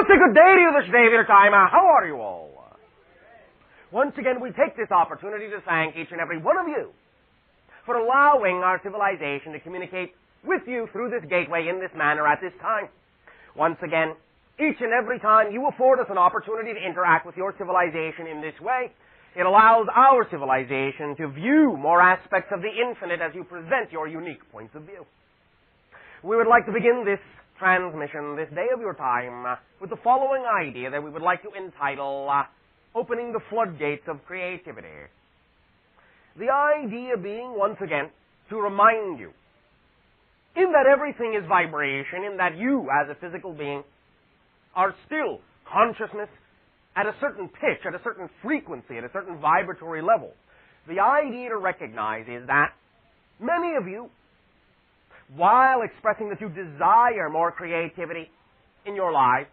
Well, it's a good day to you this day of your time. How are you all? Once again, we take this opportunity to thank each and every one of you for allowing our civilization to communicate with you through this gateway in this manner at this time. Once again, each and every time you afford us an opportunity to interact with your civilization in this way, it allows our civilization to view more aspects of the infinite as you present your unique points of view. We would like to begin this transmission, this day of your time, with the following idea that we would like to entitle Opening the Floodgates of Creativity. The idea being, once again, to remind you, in that everything is vibration, in that you, as a physical being, are still consciousness at a certain pitch, at a certain frequency, at a certain vibratory level. The idea to recognize is that many of you, while expressing that you desire more creativity in your life,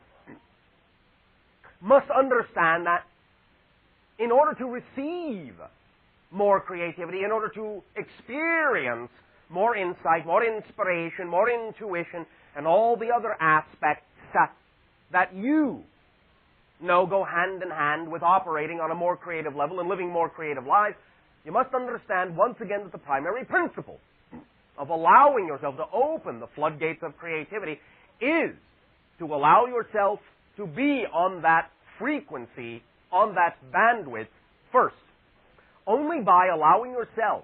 must understand that in order to receive more creativity, in order to experience more insight, more inspiration, more intuition, and all the other aspects that you know go hand in hand with operating on a more creative level and living more creative lives, you must understand once again that the primary principle of allowing yourself to open the floodgates of creativity is to allow yourself to be on that frequency, on that bandwidth first. Only by allowing yourself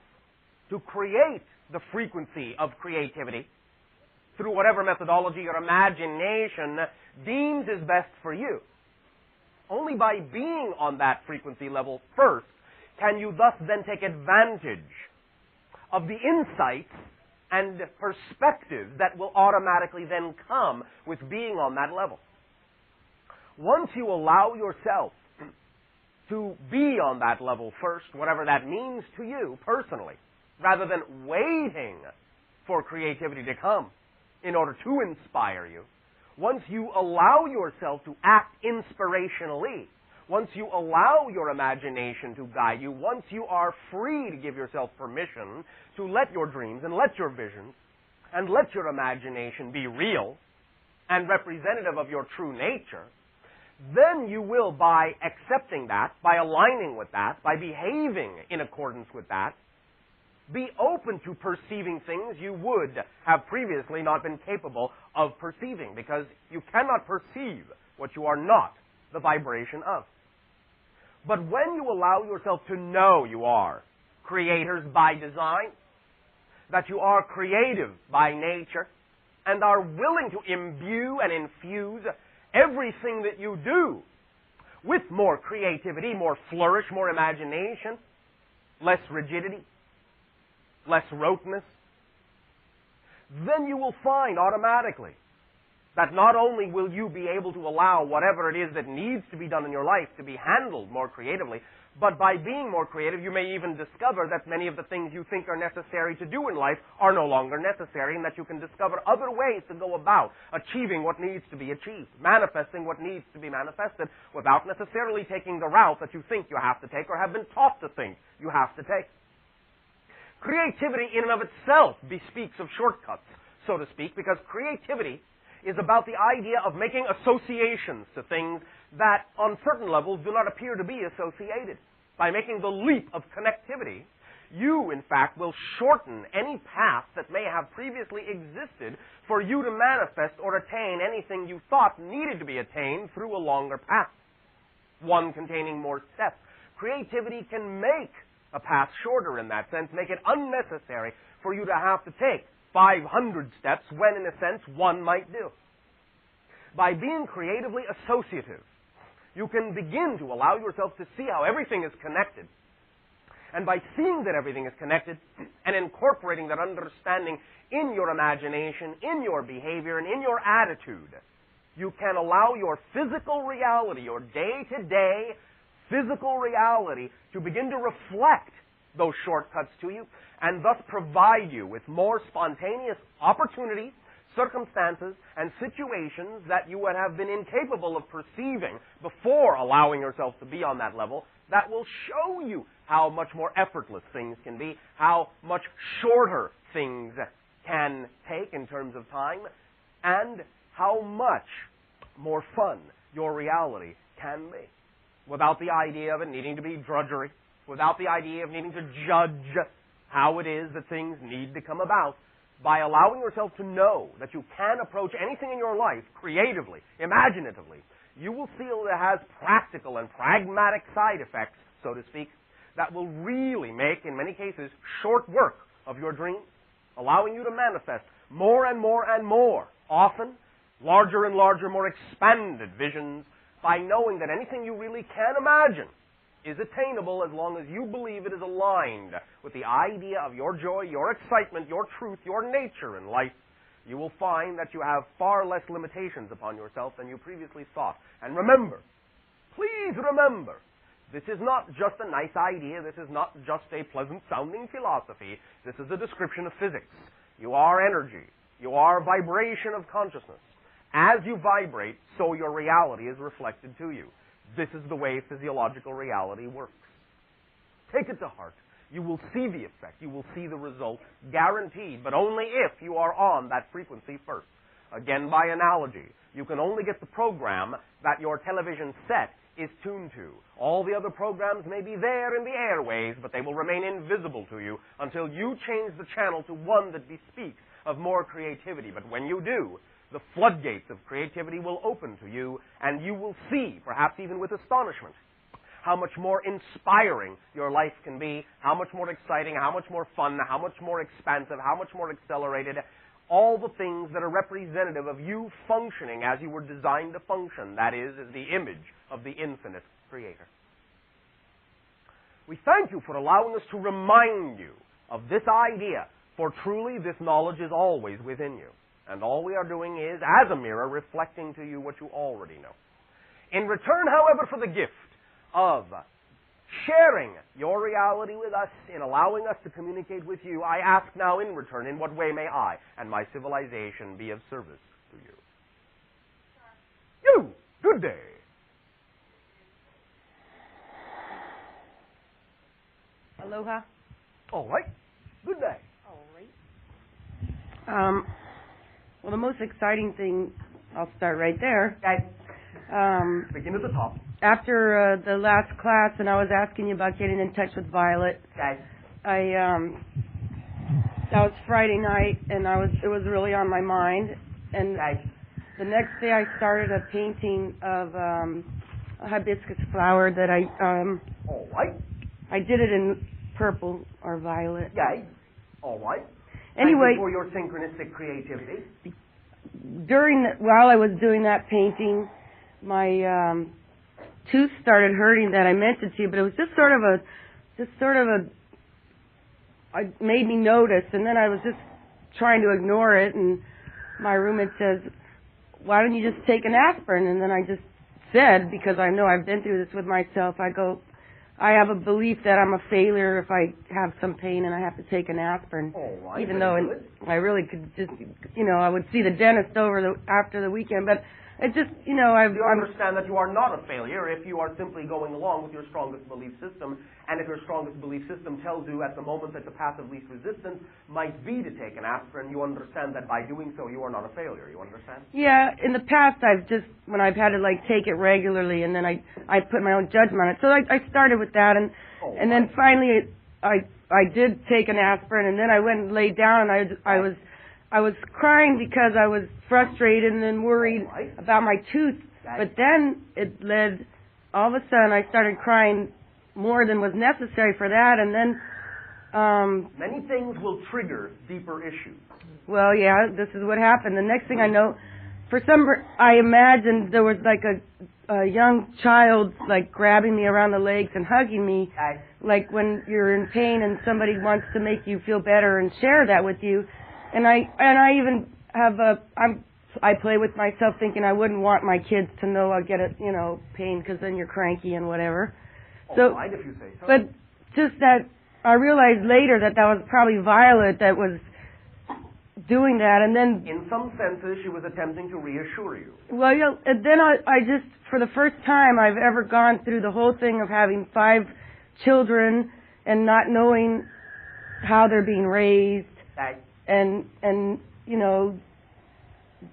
to create the frequency of creativity through whatever methodology your imagination deems is best for you, only by being on that frequency level first can you thus then take advantage of the insights and perspectives that will automatically then come with being on that level. Once you allow yourself to be on that level first, whatever that means to you personally, rather than waiting for creativity to come in order to inspire you, once you allow yourself to act inspirationally, once you allow your imagination to guide you, once you are free to give yourself permission to let your dreams and let your visions and let your imagination be real and representative of your true nature, then you will, by accepting that, by aligning with that, by behaving in accordance with that, be open to perceiving things you would have previously not been capable of perceiving, because you cannot perceive what you are not the vibration of. But when you allow yourself to know you are creators by design, that you are creative by nature, and are willing to imbue and infuse everything that you do with more creativity, more flourish, more imagination, less rigidity, less roteness, then you will find automatically that not only will you be able to allow whatever it is that needs to be done in your life to be handled more creatively, but by being more creative, you may even discover that many of the things you think are necessary to do in life are no longer necessary, and that you can discover other ways to go about achieving what needs to be achieved, manifesting what needs to be manifested, without necessarily taking the route that you think you have to take or have been taught to think you have to take. Creativity in and of itself bespeaks of shortcuts, so to speak, because creativity is about the idea of making associations to things that on certain levels do not appear to be associated. By making the leap of connectivity, you, in fact, will shorten any path that may have previously existed for you to manifest or attain anything you thought needed to be attained through a longer path, one containing more steps. Creativity can make a path shorter in that sense, make it unnecessary for you to have to take 500 steps when, in a sense, one might do. By being creatively associative, you can begin to allow yourself to see how everything is connected. And by seeing that everything is connected and incorporating that understanding in your imagination, in your behavior, and in your attitude, you can allow your physical reality, your day-to-day physical reality, to begin to reflect those shortcuts to you, and thus provide you with more spontaneous opportunities, circumstances, and situations that you would have been incapable of perceiving before allowing yourself to be on that level, that will show you how much more effortless things can be, how much shorter things can take in terms of time, and how much more fun your reality can be. Without the idea of it needing to be drudgery, without the idea of needing to judge how it is that things need to come about, by allowing yourself to know that you can approach anything in your life creatively, imaginatively, you will feel it has practical and pragmatic side effects, so to speak, that will really make, in many cases, short work of your dreams, allowing you to manifest more and more and more, often larger and larger, more expanded visions, by knowing that anything you really can imagine is attainable as long as you believe it is aligned with the idea of your joy, your excitement, your truth, your nature in life. You will find that you have far less limitations upon yourself than you previously thought. And remember, please remember, this is not just a nice idea. This is not just a pleasant-sounding philosophy. This is a description of physics. You are energy. You are vibration of consciousness. As you vibrate, so your reality is reflected to you. This is the way physiological reality works. Take it to heart. You will see the effect. You will see the result, guaranteed, but only if you are on that frequency first. Again, by analogy, you can only get the program that your television set is tuned to. All the other programs may be there in the airways, but they will remain invisible to you until you change the channel to one that bespeaks of more creativity. But when you do, the floodgates of creativity will open to you, and you will see, perhaps even with astonishment, how much more inspiring your life can be, how much more exciting, how much more fun, how much more expansive, how much more accelerated, all the things that are representative of you functioning as you were designed to function, that is, as the image of the infinite Creator. We thank you for allowing us to remind you of this idea, for truly this knowledge is always within you. And all we are doing is, as a mirror, reflecting to you what you already know. In return, however, for the gift of sharing your reality with us, in allowing us to communicate with you, I ask now in return, in what way may I and my civilization be of service to you? You! Good day! Aloha. All right. Good day. All right. Well, the most exciting thing, I'll start right there. Begin at the top. After the last class, and I was asking you about getting in touch with Violet. That was Friday night, and it was really on my mind. And the next day, I started a painting of a hibiscus flower that All right. I did it in purple or violet. All right. Anyway, for your synchronistic creativity. While I was doing that painting, my tooth started hurting that I mentioned to you, but it was just sort of a, it made me notice, and then I was just trying to ignore it, and my roommate says, why don't you just take an aspirin? And then I just said, because I know I've been through this with myself, I have a belief that I'm a failure if I have some pain and I have to take an aspirin. Right, even though I really could just, I would see the dentist after the weekend. But it just, you understand that you are not a failure if you are simply going along with your strongest belief system, and if your strongest belief system tells you at the moment that the path of least resistance might be to take an aspirin, you understand that by doing so you are not a failure. You understand? Yeah, in the past when I've had to take it regularly, and then I put my own judgment on it. So I started with that, and then finally I did take an aspirin, and then I went and laid down, and I was crying because I was frustrated and then worried about my tooth. But then it led, all of a sudden I started crying more than was necessary for that, and then many things will trigger deeper issues. Well, yeah, this is what happened. The next thing I know, I imagined there was a young child grabbing me around the legs and hugging me, like when you're in pain and somebody wants to make you feel better and share that with you. And I even have I play with myself thinking I wouldn't want my kids to know I get pain because then you're cranky and whatever. So, if you say so. But just that I realized later that was probably Violet that was doing that, and then in some senses she was attempting to reassure you. Well, and then I just, for the first time I've ever gone through the whole thing of having 5 children and not knowing how they're being raised. And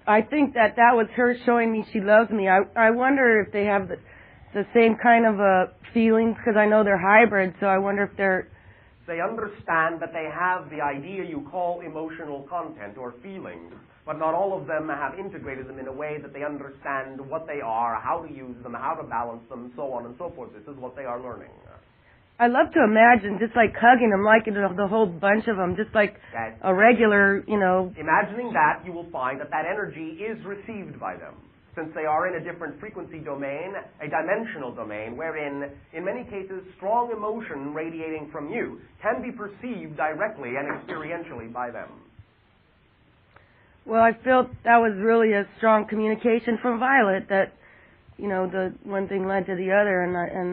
I think that was her showing me she loves me. I wonder if they have the same kind of feelings, because I know they're hybrids, so I wonder if they're... They understand that they have the idea you call emotional content or feelings, but not all of them have integrated them in a way that they understand what they are, how to use them, how to balance them, so on and so forth. This is what they are learning. I love to imagine just like hugging them, like the whole bunch of them, just like a regular, Imagining that, you will find that energy is received by them, since they are in a different frequency domain, a dimensional domain, wherein, in many cases, strong emotion radiating from you can be perceived directly and experientially by them. Well, I felt that was really a strong communication from Violet, that, the one thing led to the other,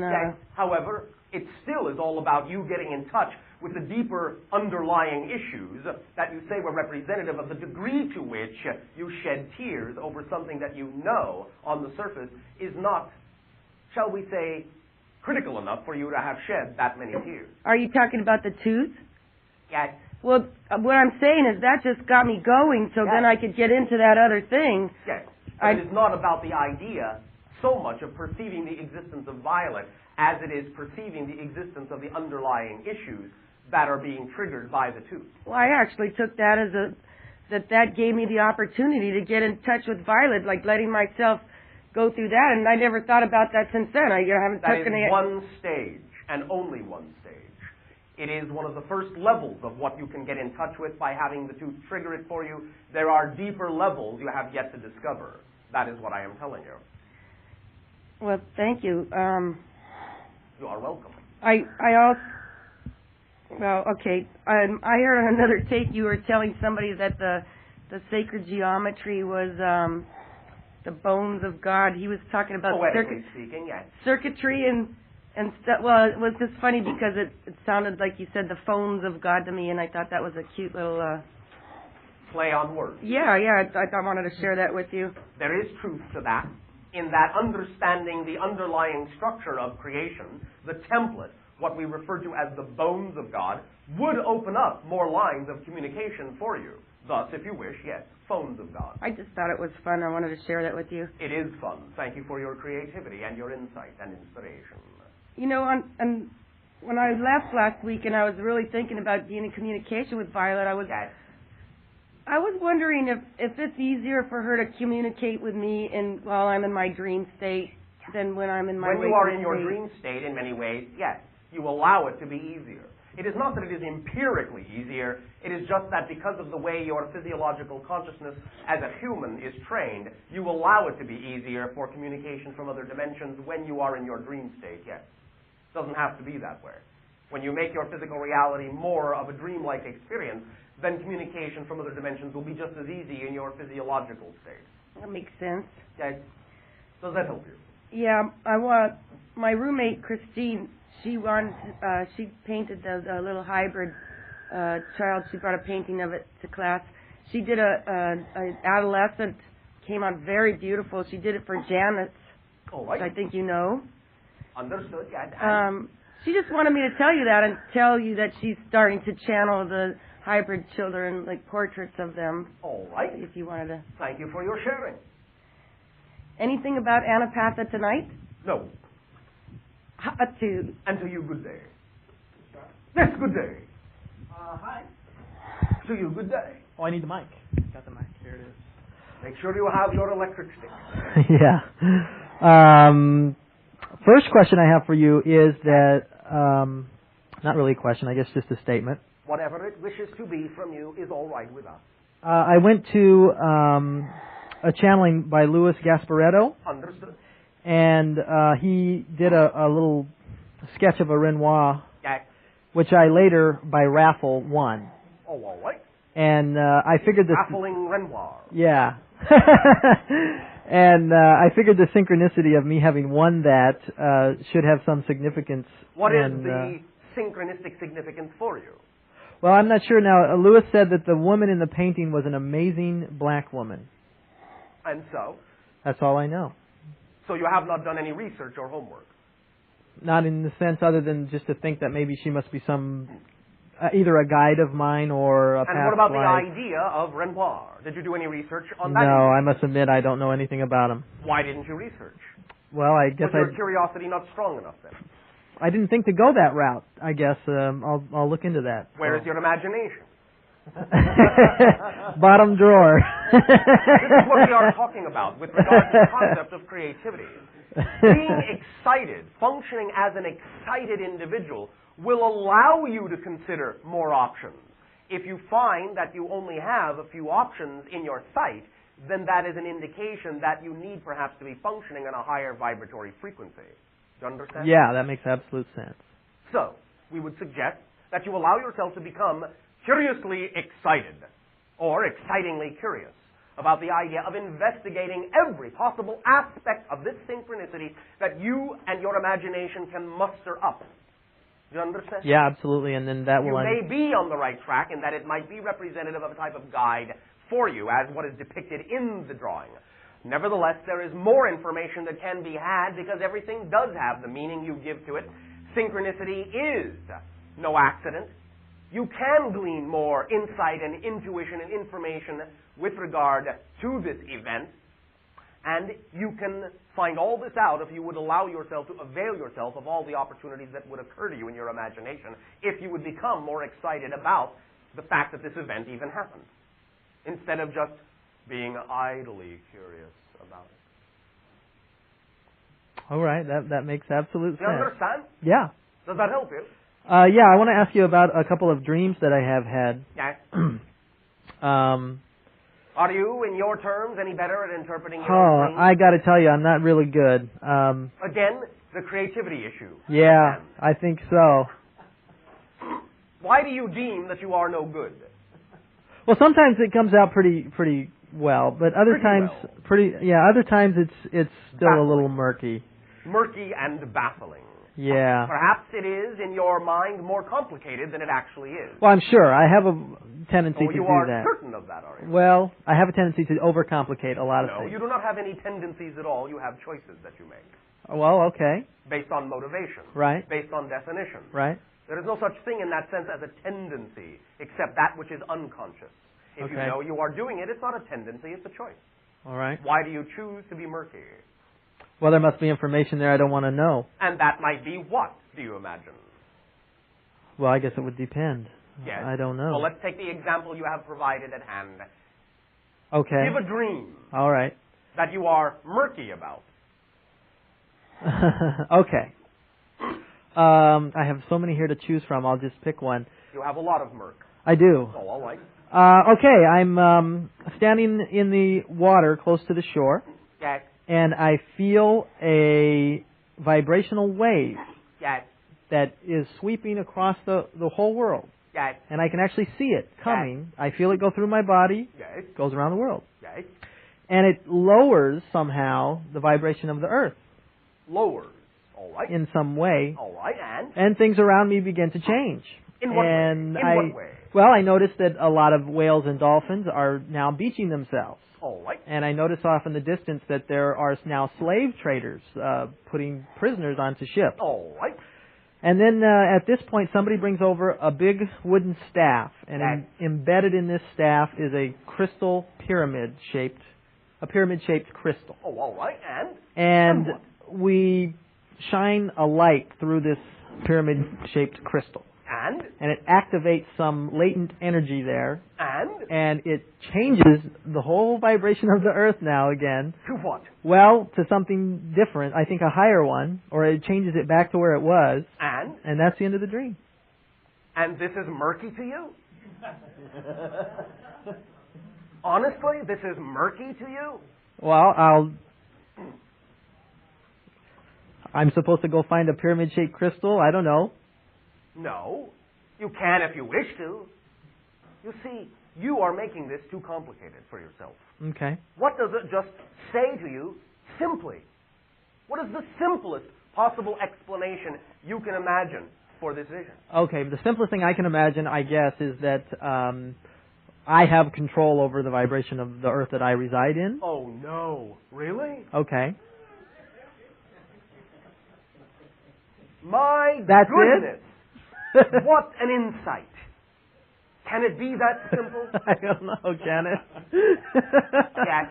Yes. However, it still is all about you getting in touch with the deeper underlying issues that you say were representative of the degree to which you shed tears over something that you know on the surface is not, shall we say, critical enough for you to have shed that many tears. Are you talking about the tooth? Yes. Well, what I'm saying is that just got me going, so then I could get into that other thing. Yes. But it is not about the idea so much of perceiving the existence of Violet as it is perceiving the existence of the underlying issues that are being triggered by the tooth. Well, I actually took that as that gave me the opportunity to get in touch with Violet, like letting myself go through that, and I never thought about that since then. I haven't taken it. That is one stage, and only one stage. It is one of the first levels of what you can get in touch with by having the tooth trigger it for you. There are deeper levels you have yet to discover. That is what I am telling you. Well, thank you. You are welcome. I heard on another tape you were telling somebody that the sacred geometry was the bones of God. He was talking about poetically speaking, yes. Circuitry and stuff. Well, it was just funny because it sounded like you said the phones of God to me, and I thought that was a cute little play on words. Yeah. I wanted to share that with you. There is truth to that. In that understanding the underlying structure of creation, the template, what we refer to as the bones of God, would open up more lines of communication for you. Thus, if you wish, yes, phones of God. I just thought it was fun. I wanted to share that with you. It is fun. Thank you for your creativity and your insight and inspiration. And when I left last week and I was really thinking about being in communication with Violet, I was wondering if it's easier for her to communicate with me while I'm in my dream state than when I'm in my waking state. When you are in your dream state, in many ways, yes, you allow it to be easier. It is not that it is empirically easier. It is just that because of the way your physiological consciousness as a human is trained, you allow it to be easier for communication from other dimensions when you are in your dream state, yes. It doesn't have to be that way. When you make your physical reality more of a dreamlike experience, then communication from other dimensions will be just as easy in your physiological state. That makes sense. Yes. Does that help you? Yeah, my roommate Christine, she painted the little hybrid child. She brought a painting of it to class. She did a adolescent, came out very beautiful. She did it for Janet's, which I think you know. Understood. Yeah. She just wanted me to tell you that and tell you that she's starting to channel the hybrid children, like portraits of them. All right. If you wanted to. Thank you for your sharing. Anything about Anapatha tonight? No. And to you, good day. Yes, good day. Hi. To you, good day. Oh, I need the mic. Got the mic. Here it is. Make sure you have your electric stick. Yeah. First question I have for you is that, not really a question, I guess just a statement. Whatever it wishes to be from you is all right with us. I went to a channeling by Louis Gasparetto. Understood. And he did a little sketch of a Renoir, yes, which I later, by raffle, won. Oh, all right. And I figured this... Raffling Renoir. Yeah. And I figured the synchronicity of me having won that should have some significance. What is the synchronistic significance for you? Well, I'm not sure now. Louis said that the woman in the painting was an amazing black woman. And so? That's all I know. So you have not done any research or homework? Not in the sense other than just to think that maybe she must be some either a guide of mine or a past And what about life. the idea of Renoir? Did you do any research on that? No, I must admit I don't know anything about him. Why didn't you research? Well, I guess Was your curiosity not strong enough then? I didn't think to go that route. I guess I'll look into that. Where is your imagination? Bottom drawer. This is what we are talking about with regard to the concept of creativity. Being excited, functioning as an excited individual, will allow you to consider more options. If you find that you only have a few options in your sight, then that is an indication that you need perhaps to be functioning on a higher vibratory frequency. Do you understand? Yeah, that makes absolute sense. So, we would suggest that you allow yourself to become curiously excited, or excitingly curious, about the idea of investigating every possible aspect of this synchronicity that you and your imagination can muster up. Do you understand? Yeah, absolutely, and then that You will... may be on the right track in that it might be representative of a type of guide for you as what is depicted in the drawing. Nevertheless, there is more information that can be had because everything does have the meaning you give to it. Synchronicity is no accident. You can glean more insight and intuition and information with regard to this event, and you can find all this out if you would allow yourself to avail yourself of all the opportunities that would occur to you in your imagination if you would become more excited about the fact that this event even happened, instead of just being idly curious about it. All right, that makes absolute Do you sense. understand? Yeah. Does that help you? Yeah, I want to ask you about a couple of dreams that I have had. Yes. Um, Are you, in your terms, any better at interpreting your own dreams? I got to tell you, I'm not really good. Again, the creativity issue. Yeah, I think so. Why do you deem that you are no good? Well, sometimes it comes out pretty well, but other Pretty times, well. other times it's still a little Baffling. murky. Murky and baffling. Yeah. Perhaps it is, in your mind, more complicated than it actually is. Well, I'm sure I have a tendency to you do are that. certain of that, are you? Well, I have a tendency to overcomplicate a lot of No, things. you do not have any tendencies at all. You have choices that you make. Well, okay. Based on motivation. Right. Based on definition. Right. There is no such thing in that sense as a tendency, except that which is unconscious. If you Okay. know you are doing it, it's not a tendency, it's a choice. All right. Why do you choose to be murky? Well, there must be information there I don't want to know. And that might be what, do you imagine? Well, I guess it would depend. Yes. I don't know. Well, let's take the example you have provided at hand. Okay. Give a dream All right. that you are murky about. Okay. I have so many here to choose from. I'll just pick one. You have a lot of murk. I do. Oh, all right. Okay. I'm standing in the water close to the shore, Yes, and I feel a vibrational wave yes, that is sweeping across the whole world. yes, And I can actually see it coming. I feel it go through my body, yes, goes around the world. yes. And it lowers somehow the vibration of the earth Lowers. All right. in some way. All right, and? And things around me begin to change. In what and way? In what way? Well, I noticed that a lot of whales and dolphins are now beaching themselves. All right. And I notice off in the distance that there are now slave traders putting prisoners onto ships. All right. And then at this point, somebody brings over a big wooden staff, and Yes. embedded in this staff is a crystal pyramid-shaped crystal. Oh, all right, and? And what? we shine a light through this pyramid-shaped crystal. And? And it activates some latent energy there, And? and it changes the whole vibration of the earth now again. To what? Well, to something different, I think a higher one, or it changes it back to where it was, and that's the end of the dream. And this is murky to you? Honestly, this is murky to you? Well, I'm supposed to go find a pyramid-shaped crystal? I don't know. No. You can if you wish to. You see, you are making this too complicated for yourself. Okay. What does it just say to you simply? What is the simplest possible explanation you can imagine for this vision? Okay, the simplest thing I can imagine, I guess, is that I have control over the vibration of the earth that I reside in. Oh, no. Really? Okay. My That's goodness. What an insight. Can it be that simple? I don't know, can it? Yes.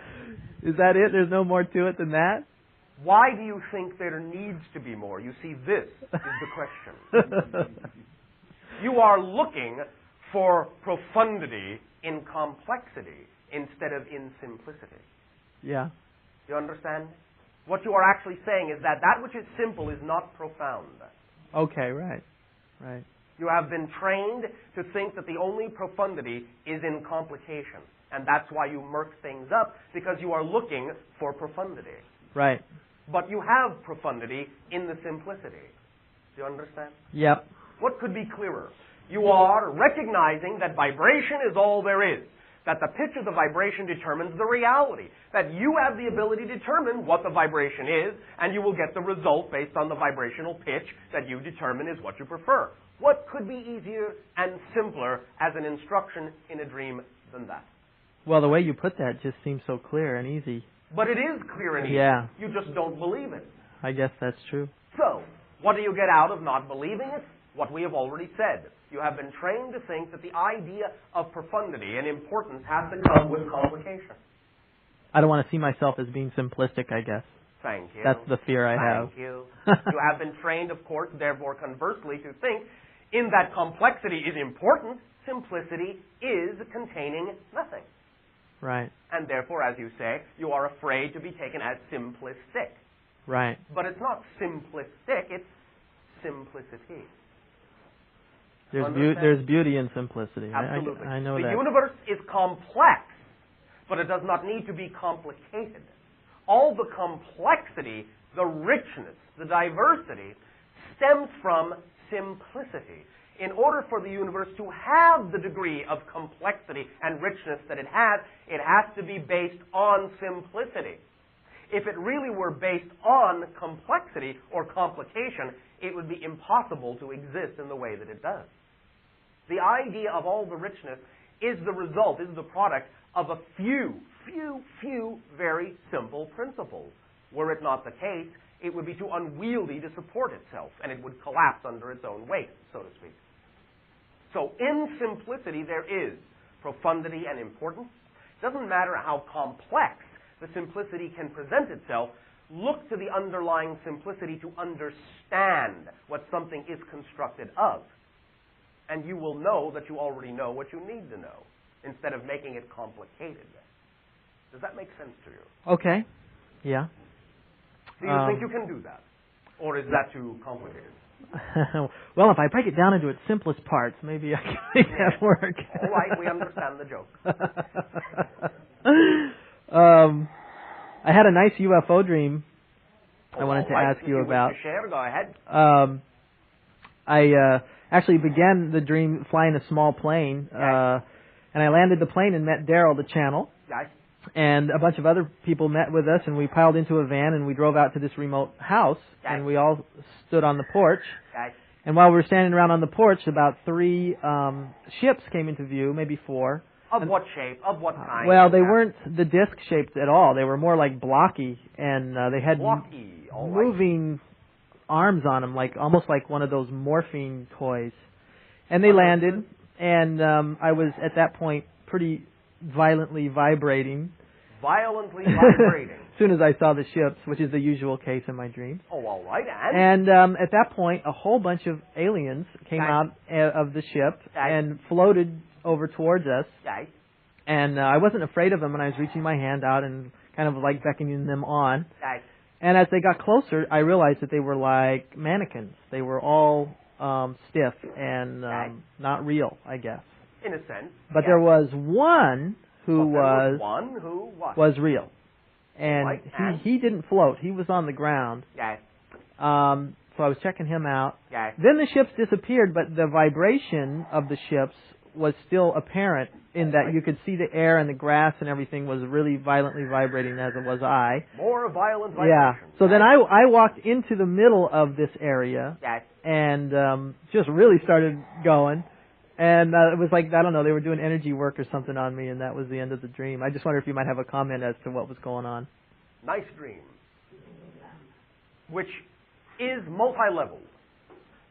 Is that it? There's no more to it than that? Why do you think there needs to be more? You see, this is the question. You are looking for profundity in complexity instead of in simplicity. Yeah. You understand? What you are actually saying is that that which is simple is not profound. Okay, right. Right. You have been trained to think that the only profundity is in complication. And that's why you murk things up, because you are looking for profundity. Right. But you have profundity in the simplicity. Do you understand? Yep. What could be clearer? You are recognizing that vibration is all there is, that the pitch of the vibration determines the reality, that you have the ability to determine what the vibration is, and you will get the result based on the vibrational pitch that you determine is what you prefer. What could be easier and simpler as an instruction in a dream than that? Well, the way you put that just seems so clear and easy. But it is clear and easy. Yeah. You just don't believe it. I guess that's true. So, what do you get out of not believing it? What we have already said. You have been trained to think that the idea of profundity and importance has to come with complication. I don't want to see myself as being simplistic, I guess. Thank you. That's the fear I have. Thank you. You have been trained, of course, therefore conversely, to think in that complexity is important, simplicity is containing nothing. Right. And therefore, as you say, you are afraid to be taken as simplistic. Right. But it's not simplistic, it's simplicity. There's beauty in simplicity. Absolutely. I know the that. The universe is complex, but it does not need to be complicated. All the complexity, the richness, the diversity stems from simplicity. In order for the universe to have the degree of complexity and richness that it has to be based on simplicity. If it really were based on complexity or complication, it would be impossible to exist in the way that it does. The idea of all the richness is the result, is the product of a few very simple principles. Were it not the case, it would be too unwieldy to support itself, and it would collapse under its own weight, so to speak. So in simplicity there is profundity and importance. It doesn't matter how complex the simplicity can present itself. Look to the underlying simplicity to understand what something is constructed of. And you will know that you already know what you need to know, instead of making it complicated. Does that make sense to you? Okay. Yeah. Do you think you can do that? Or is that too complicated? Well, if I break it down into its simplest parts, maybe I can make that work. All right, we understand the joke. I had a nice UFO dream I wanted to right, ask you wish about. to share, go ahead. I actually began the dream flying a small plane, Yes. and I landed the plane and met Daryl, the channel. Yes. And a bunch of other people met with us, and we piled into a van, and we drove out to this remote house, Yes. and we all stood on the porch. Yes. And while we were standing around on the porch, about 3 ships came into view, maybe 4. Of what shape? Of what kind? Well, they weren't the disc-shaped at all. They were more like blocky, and they had Blocky. All right. moving arms on them, almost like one of those morphine toys. And they landed, and I was, at that point, pretty violently vibrating. Violently vibrating. As soon as I saw the ships, which is the usual case in my dreams. Oh, all right. And at that point, a whole bunch of aliens came out of the ship and floated over towards us. Yes. And I wasn't afraid of them, and I was reaching my hand out and kind of like beckoning them on. Yes. And as they got closer, I realized that they were like mannequins. They were all stiff and not real, I guess. In a sense. But there was one who was real. And right. he didn't float. He was on the ground. Yes. So I was checking him out. Yes. Then the ships disappeared, but the vibration of the ships was still apparent in that you could see the air and the grass and everything was really violently vibrating, as it was I. More violent vibration. Yeah. So then I walked into the middle of this area Yes. and just really started going. And it was like, I don't know, they were doing energy work or something on me, and that was the end of the dream. I just wonder if you might have a comment as to what was going on. Nice dream. Which is multi-leveled.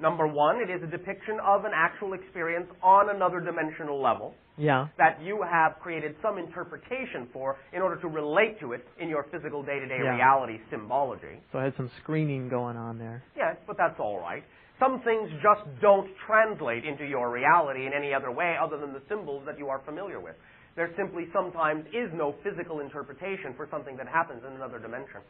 Number one, it is a depiction of an actual experience on another dimensional level Yeah. that you have created some interpretation for in order to relate to it in your physical day-to-day Yeah. reality symbology. So I had some screening going on there. Yes, but that's all right. Some things just don't translate into your reality in any other way other than the symbols that you are familiar with. There simply sometimes is no physical interpretation for something that happens in another dimension.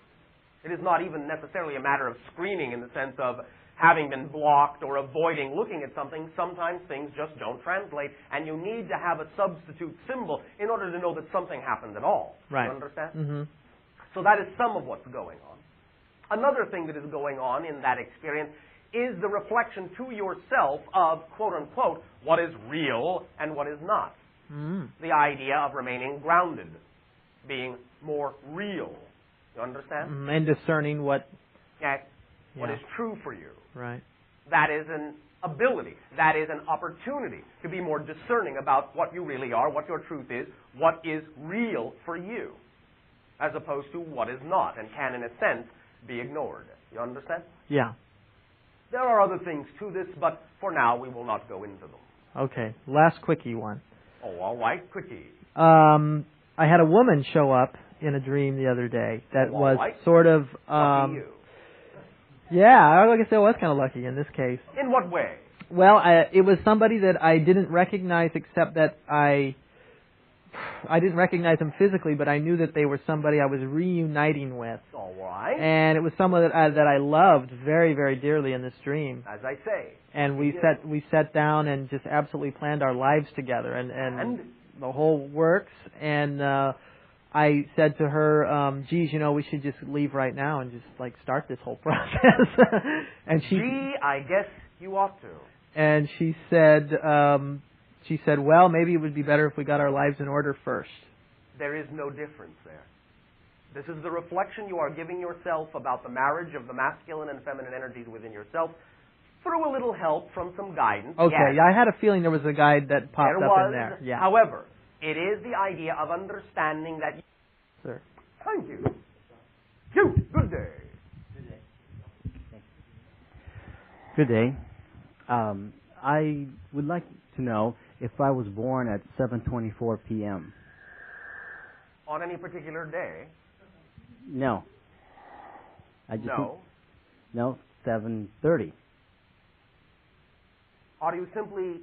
It is not even necessarily a matter of screening in the sense of having been blocked or avoiding looking at something. Sometimes things just don't translate, and you need to have a substitute symbol in order to know that something happened at all. Right. You understand? Mm-hmm. So that is some of what's going on. Another thing that is going on in that experience is the reflection to yourself of, quote-unquote, what is real and what is not. The idea of remaining grounded, being more real. You understand? And discerning what... Yes. What Yeah. is true for you. Right. That is an ability. That is an opportunity to be more discerning about what you really are, what your truth is, what is real for you, as opposed to what is not and can, in a sense, be ignored. You understand? Yeah. There are other things to this, but for now we will not go into them. Okay. Last quickie one. Oh, all right. Quickie. I had a woman show up in a dream the other day that Oh, all was right. sort of... Lucky you. Yeah, I guess I was kind of lucky in this case. In what way? Well, it was somebody that I didn't recognize, except that I didn't recognize them physically, but I knew that they were somebody I was reuniting with. All right. And it was someone that I loved very, very dearly in this dream. As I say. And we sat down and just absolutely planned our lives together, and the whole works. And I said to her, geez, we should just leave right now and just like start this whole process. And Gee, I guess you ought to. And she said, well, maybe it would be better if we got our lives in order first. There is no difference there. This is the reflection you are giving yourself about the marriage of the masculine and feminine energies within yourself through a little help from some guidance. Okay, yes. yeah, I had a feeling there was a guide that popped There up was, in there. Yeah. However, it is the idea of understanding that... Sir. Thank you. You, good day. Good day. I would like to know if I was born at 7:24 p.m. On any particular day? No. No, 7:30. Or do you simply...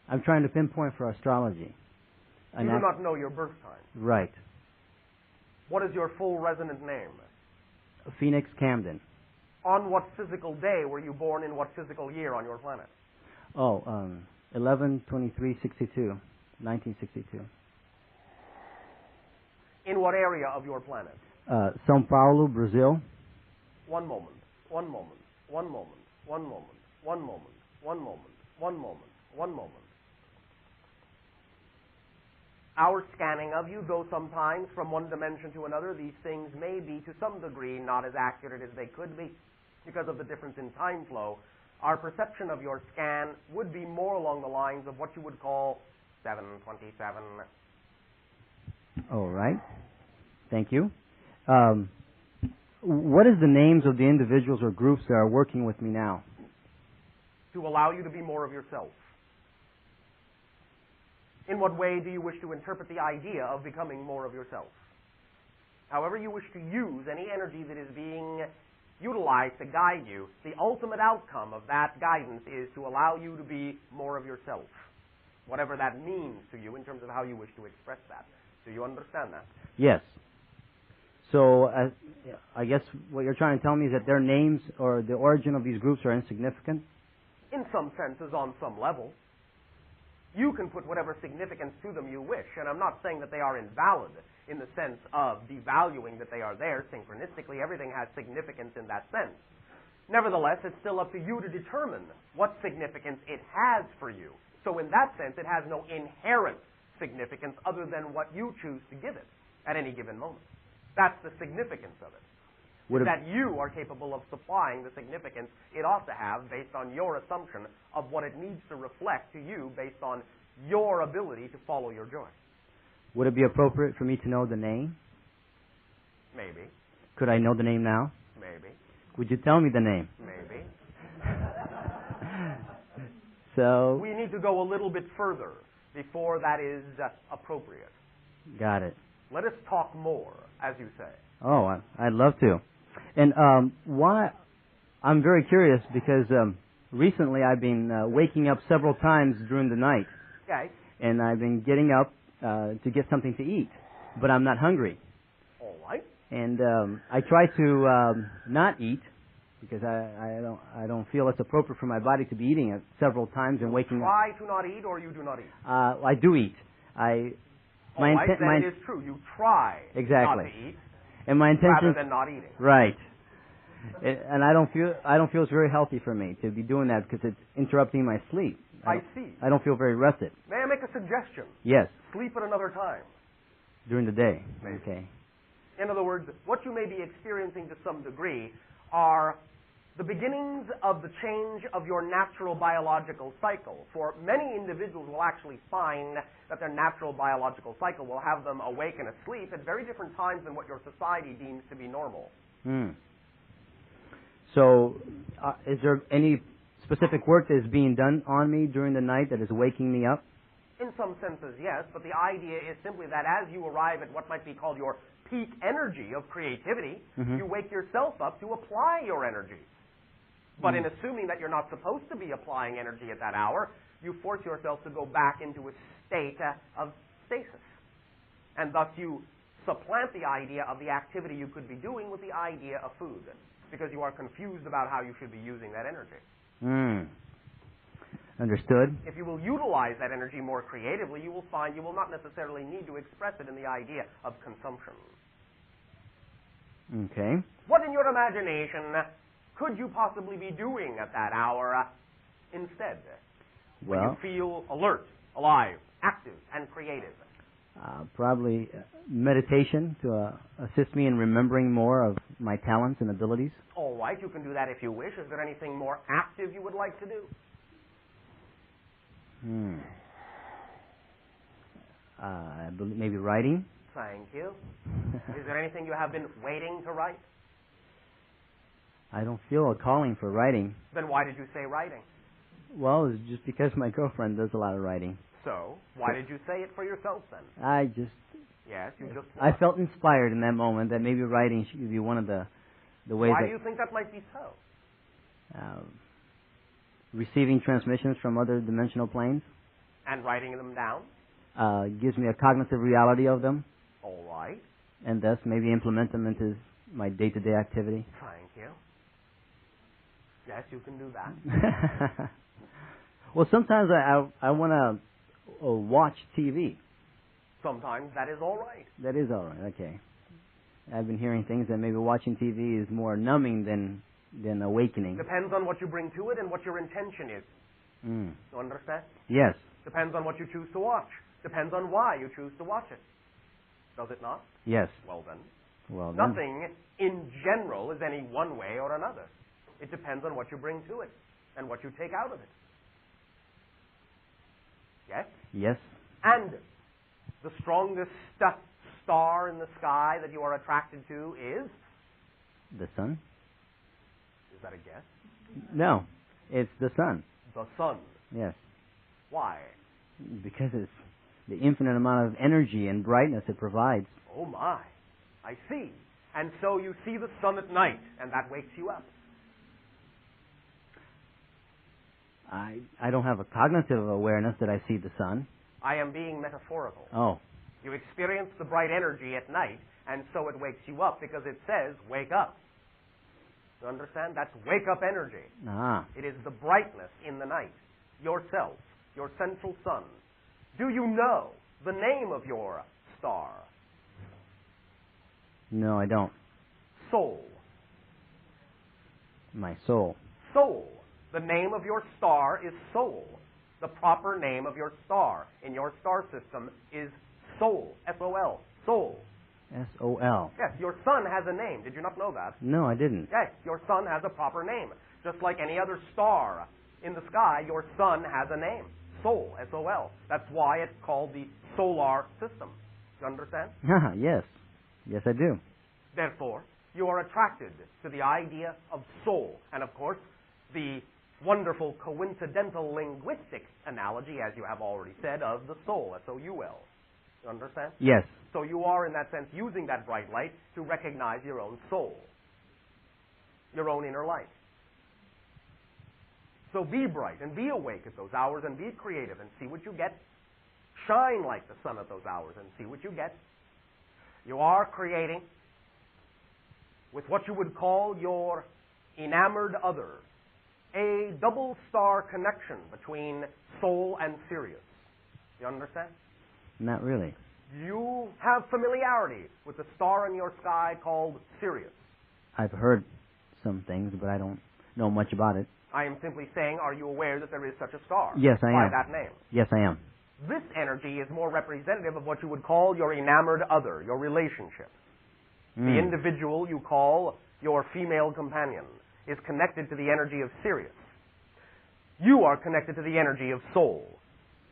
I'm trying to pinpoint for astrology. You do not know your birth time. Right. What is your full resonant name? Phoenix Camden. On what physical day were you born in what physical year on your planet? 11/23/62, 1962. In what area of your planet? São Paulo, Brazil. One moment. One moment. One moment. One moment. One moment. One moment. One moment. One moment. Our scanning of you, though sometimes from one dimension to another, these things may be to some degree not as accurate as they could be because of the difference in time flow. Our perception of your scan would be more along the lines of what you would call 727. All right. Thank you. What is the names of the individuals or groups that are working with me now? To allow you to be more of yourself. In what way do you wish to interpret the idea of becoming more of yourself? However you wish to use any energy that is being utilized to guide you, the ultimate outcome of that guidance is to allow you to be more of yourself. Whatever that means to you in terms of how you wish to express that. Do you understand that? Yes. So I guess what you're trying to tell me is that their names or the origin of these groups are insignificant? In some senses, on some level. You can put whatever significance to them you wish, and I'm not saying that they are invalid in the sense of devaluing that they are there. Synchronistically, everything has significance in that sense. Nevertheless, it's still up to you to determine what significance it has for you. So in that sense, it has no inherent significance other than what you choose to give it at any given moment. That's the significance of it. That you are capable of supplying the significance it ought to have based on your assumption of what it needs to reflect to you based on your ability to follow your joy. Would it be appropriate for me to know the name? Maybe. Could I know the name now? Maybe. Would you tell me the name? Maybe. So we need to go a little bit further before that is appropriate. got it. Let us talk more, as you say. Oh, I'd love to. And why? I'm very curious because recently I've been waking up several times during the night, Okay. and I've been getting up to get something to eat, but I'm not hungry. All right. And I try to not eat because I don't feel it's appropriate for my body to be eating it several times and waking up. Try to not eat, or you do not eat. I do eat. All right, then it is true. You try Exactly. not to eat and my intention rather than not eating. right. And I don't feel it's very healthy for me to be doing that because it's interrupting my sleep. I see. I don't feel very rested. May I make a suggestion? Yes, Sleep at another time. during the day. Maybe. Okay. In other words, what you may be experiencing to some degree are the beginnings of the change of your natural biological cycle. For many individuals will actually find that their natural biological cycle will have them awake and asleep at very different times than what your society deems to be normal. So, is there any specific work that is being done on me during the night that is waking me up? In some senses, yes, but the idea is simply that as you arrive at what might be called your peak energy of creativity, you wake yourself up to apply your energy. But in assuming that you're not supposed to be applying energy at that hour, you force yourself to go back into a state of stasis. And thus you supplant the idea of the activity you could be doing with the idea of food, because you are confused about how you should be using that energy. Understood. If you will utilize that energy more creatively, you will find you will not necessarily need to express it in the idea of consumption. Okay. What in your imagination could you possibly be doing at that hour instead? When you Well, feel alert, alive, active, and creative. probably meditation to assist me in remembering more of my talents and abilities. All right, you can do that if you wish. Is there anything more active you would like to do? I believe maybe writing. Thank you. Is there anything you have been waiting to write? I don't feel a calling for writing. Then why did you say writing? Well, it's just because my girlfriend does a lot of writing. So, why did you say it for yourself then? Yes, you just... I felt inspired in that moment that maybe writing should be one of the ways Why that do you think that might be so? Receiving transmissions from other dimensional planes And writing them down? gives me a cognitive reality of them, All right. and thus maybe implement them into my day-to-day activity. Thank you. Yes, you can do that. Well, sometimes I want to watch TV. Sometimes that is all right. That is all right. Okay. I've been hearing things that maybe watching TV is more numbing than awakening. Depends on what you bring to it and what your intention is. You understand? Yes. Depends on what you choose to watch. Depends on why you choose to watch it. Does it not? Yes. Well then. Well, then. Nothing in general is any one way or another. It depends on what you bring to it and what you take out of it. Yes? Yes. And the strongest star in the sky that you are attracted to is? The sun? Is that a guess? No. It's the sun. The sun. Yes. Why? Because it's the infinite amount of energy and brightness it provides. Oh my. I see. And so you see the sun at night, and that wakes you up. I don't have a cognitive awareness that I see the sun. I am being metaphorical. Oh. You experience the bright energy at night, and so it wakes you up because it says, wake up. You understand? That's wake up energy. Ah. It is the brightness in the night. Yourself, your central sun. Do you know the name of your star? No, I don't. Soul. My soul. Soul. The name of your star is Soul. The proper name of your star in your star system is Soul. S-O-L. Soul. S-O-L. Yes, your sun has a name. Did you not know that? No, I didn't. Yes, your sun has a proper name. Just like any other star in the sky, your sun has a name. Soul. S-O-L. That's why it's called the solar system. You understand? Yes. Yes, I do. Therefore, you are attracted to the idea of soul. And of course, the wonderful coincidental linguistic analogy, as you have already said, of the soul, S-O-U-L. You understand? Yes. So you are, in that sense, using that bright light to recognize your own soul, your own inner light. So be bright and be awake at those hours and be creative and see what you get. Shine like the sun at those hours and see what you get. You are creating with what you would call your enamored other, a double star connection between soul and Sirius. You understand? Not really. You have familiarity with the star in your sky called Sirius. I've heard some things, but I don't know much about it. I am simply saying, are you aware that there is such a star? Yes, I am. By that name. Yes, I am. This energy is more representative of what you would call your enamored other, your relationship. The individual you call your female companion is connected to the energy of Sirius. You are connected to the energy of soul.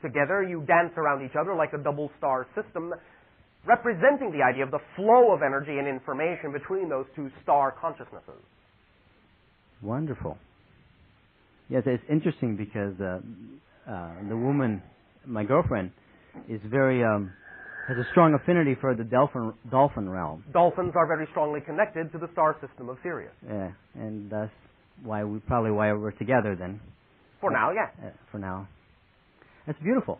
Together you dance around each other like a double star system, representing the idea of the flow of energy and information between those two star consciousnesses. Wonderful. Yes, it's interesting because the woman, my girlfriend, is very has a strong affinity for the dolphin realm. Dolphins are very strongly connected to the star system of Sirius. Yeah, and that's why we're together then. For now, yes. For now. That's beautiful.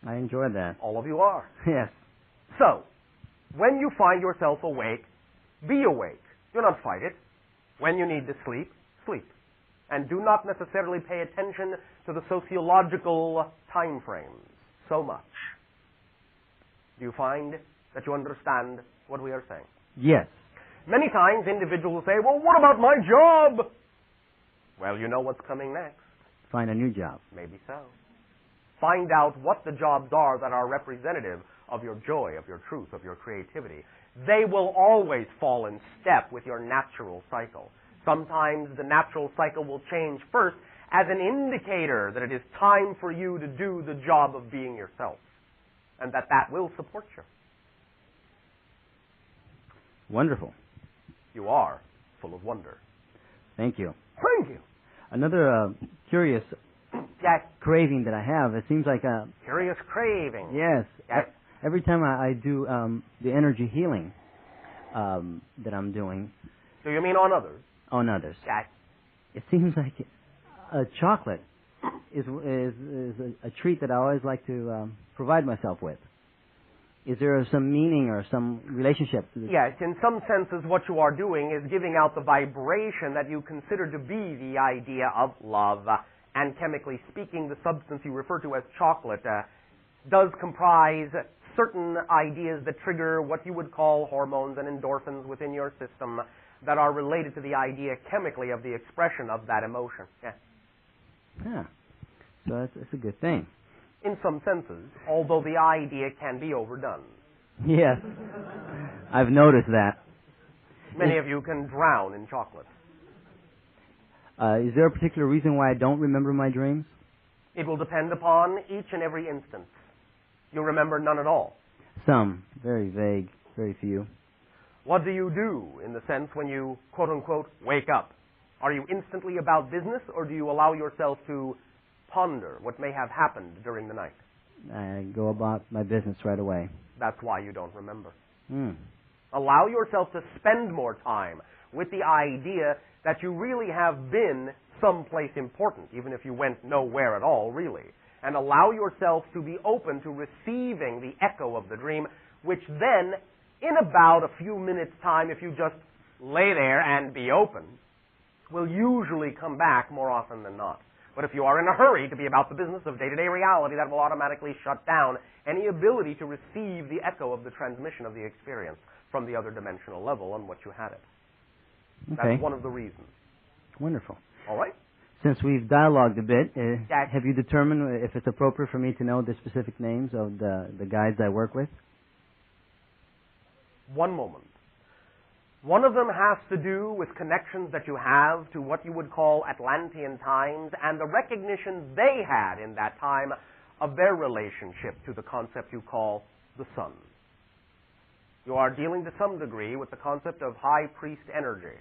I enjoyed that. All of you are. Yes. So, when you find yourself awake, be awake. Do not fight it. When you need to sleep, sleep. And do not necessarily pay attention to the sociological time frames so much. Do you find that you understand what we are saying? Yes. Many times individuals say, well, what about my job? Well, you know what's coming next. Find a new job. Maybe so. Find out what the jobs are that are representative of your joy, of your truth, of your creativity. They will always fall in step with your natural cycle. Sometimes the natural cycle will change first as an indicator that it is time for you to do the job of being yourself, and that will support you. Wonderful. You are full of wonder. Thank you. Thank you. Another curious Yes. craving that I have, it seems like a... Curious craving. Yes. Yes. Every time I do the energy healing that I'm doing... Do you mean on others? On others. Yes. It seems like a chocolate is a treat that I always like to provide myself with. Is there some meaning or some relationship to this? Yes, in some senses what you are doing is giving out the vibration that you consider to be the idea of love. And chemically speaking, the substance you refer to as chocolate does comprise certain ideas that trigger what you would call hormones and endorphins within your system that are related to the idea chemically of the expression of that emotion. Yes. Yeah. So it's a good thing. In some senses, although the idea can be overdone. Yes. I've noticed that. Many of you can drown in chocolate. Is there a particular reason why I don't remember my dreams? It will depend upon each and every instance. You remember none at all. Some. Very vague. Very few. What do you do, in the sense, when you, quote-unquote, wake up? Are you instantly about business, or do you allow yourself to ponder what may have happened during the night? I go about my business right away. That's why you don't remember. Mm. Allow yourself to spend more time with the idea that you really have been someplace important, even if you went nowhere at all, really. And allow yourself to be open to receiving the echo of the dream, which then, in about a few minutes' time, if you just lay there and be open, will usually come back more often than not. But if you are in a hurry to be about the business of day-to-day reality, that will automatically shut down any ability to receive the echo of the transmission of the experience from the other dimensional level on which you had it. Okay. That's one of the reasons. Wonderful. All right? Since we've dialogued a bit, Yes. have you determined if it's appropriate for me to know the specific names of the guides I work with? One moment. One of them has to do with connections that you have to what you would call Atlantean times and the recognition they had in that time of their relationship to the concept you call the sun. You are dealing to some degree with the concept of high priest energy.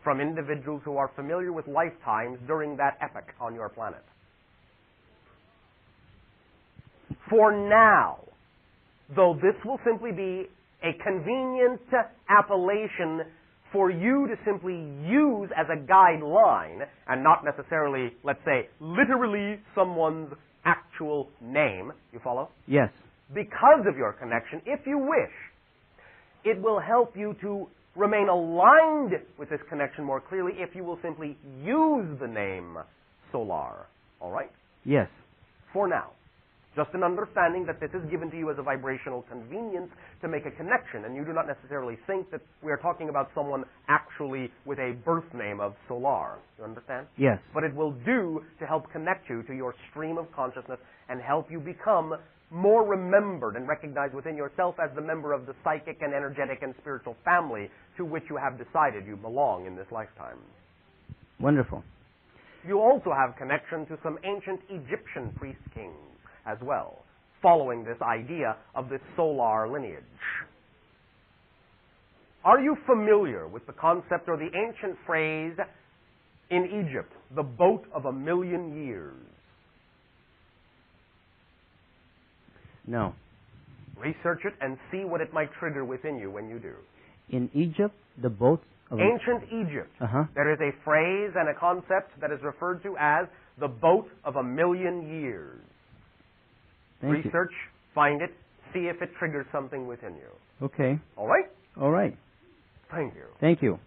from individuals who are familiar with lifetimes during that epoch on your planet. For now, though this will simply be a convenient appellation for you to simply use as a guideline and not necessarily, let's say, literally someone's actual name, you follow? Yes. Because of your connection, if you wish, it will help you to remain aligned with this connection more clearly if you will simply use the name Solar. All right? Yes. For now. Just an understanding that this is given to you as a vibrational convenience to make a connection, and you do not necessarily think that we are talking about someone actually with a birth name of Solar. You understand? Yes. But it will do to help connect you to your stream of consciousness and help you become more remembered and recognized within yourself as the member of the psychic and energetic and spiritual family to which you have decided you belong in this lifetime. Wonderful. You also have connection to some ancient Egyptian priest kings as well, following this idea of this solar lineage. Are you familiar with the concept or the ancient phrase in Egypt, the boat of 1,000,000 years? No. Research it and see what it might trigger within you when you do. In Egypt, the boat of Ancient Egypt, there is a phrase and a concept that is referred to as the boat of 1,000,000 years. Thank Research, find it, see if it triggers something within you. you. Okay. All right? All right. Thank you. Thank you.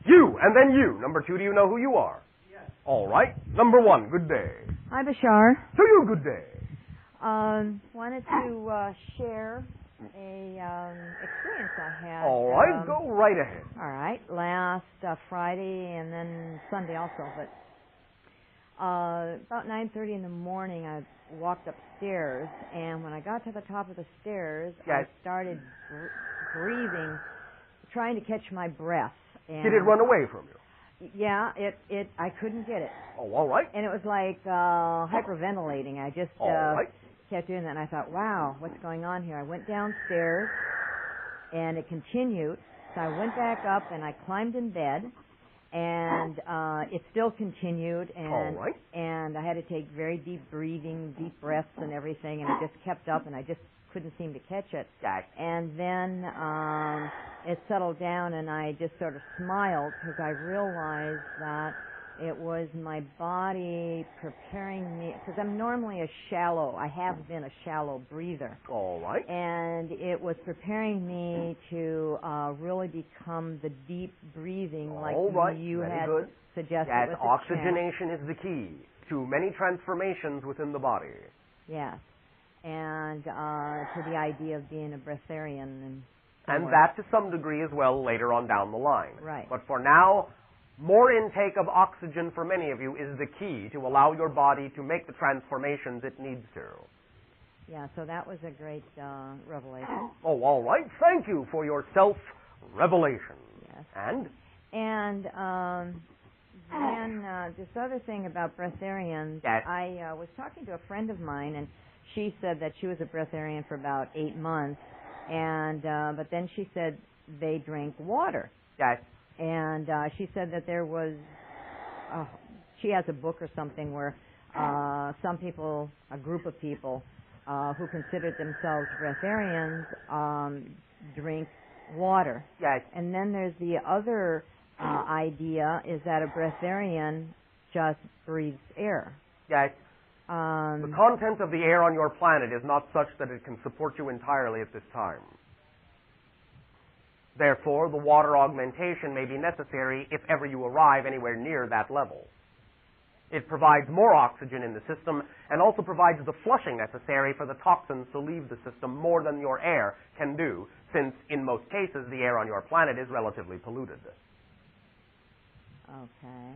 You, and then you. Number 2, do you know who you are? Yes. All right. Number 1, good day. Hi, Bashar. To you, good day. Wanted to share a experience I had. All right, go right ahead. All right, last Friday and then Sunday also, but about 9:30 in the morning, I walked upstairs, and when I got to the top of the stairs, Yes. I started breathing, trying to catch my breath. And Did it run away from you? Yeah, I couldn't get it. Oh, all right. And it was like hyperventilating. I just All right. kept doing that, and I thought, wow, what's going on here? I went downstairs, and it continued. So I went back up, and I climbed in bed, and it still continued. And, All right. and I had to take very deep breathing, deep breaths and everything, and it just kept up, and I just couldn't seem to catch it. And then it settled down, and I just sort of smiled because I realized that it was my body preparing me, because I'm normally I have been a shallow breather. All right. And it was preparing me to really become the deep breathing like All right. you Very had good. suggested. Yes, with the oxygenation is the key to many transformations within the body. Yes. And to the idea of being a breatharian. And that to some degree as well later on down the line. Right. But for now, more intake of oxygen for many of you is the key to allow your body to make the transformations it needs to. Yeah, so that was a great revelation. Oh, all right. Thank you for your self-revelation. Yes. And? And then this other thing about breatharians, Yes. I was talking to a friend of mine, and she said that she was a breatharian for about 8 months, and but then she said they drank water. Yes. And she said that there was, she has a book or something where some people, a group of people who considered themselves breatharians, drink water. Yes. And then there's the other idea is that a breatharian just breathes air. Yes. The content of the air on your planet is not such that it can support you entirely at this time. Therefore, the water augmentation may be necessary if ever you arrive anywhere near that level. It provides more oxygen in the system and also provides the flushing necessary for the toxins to leave the system more than your air can do, since in most cases the air on your planet is relatively polluted. Okay.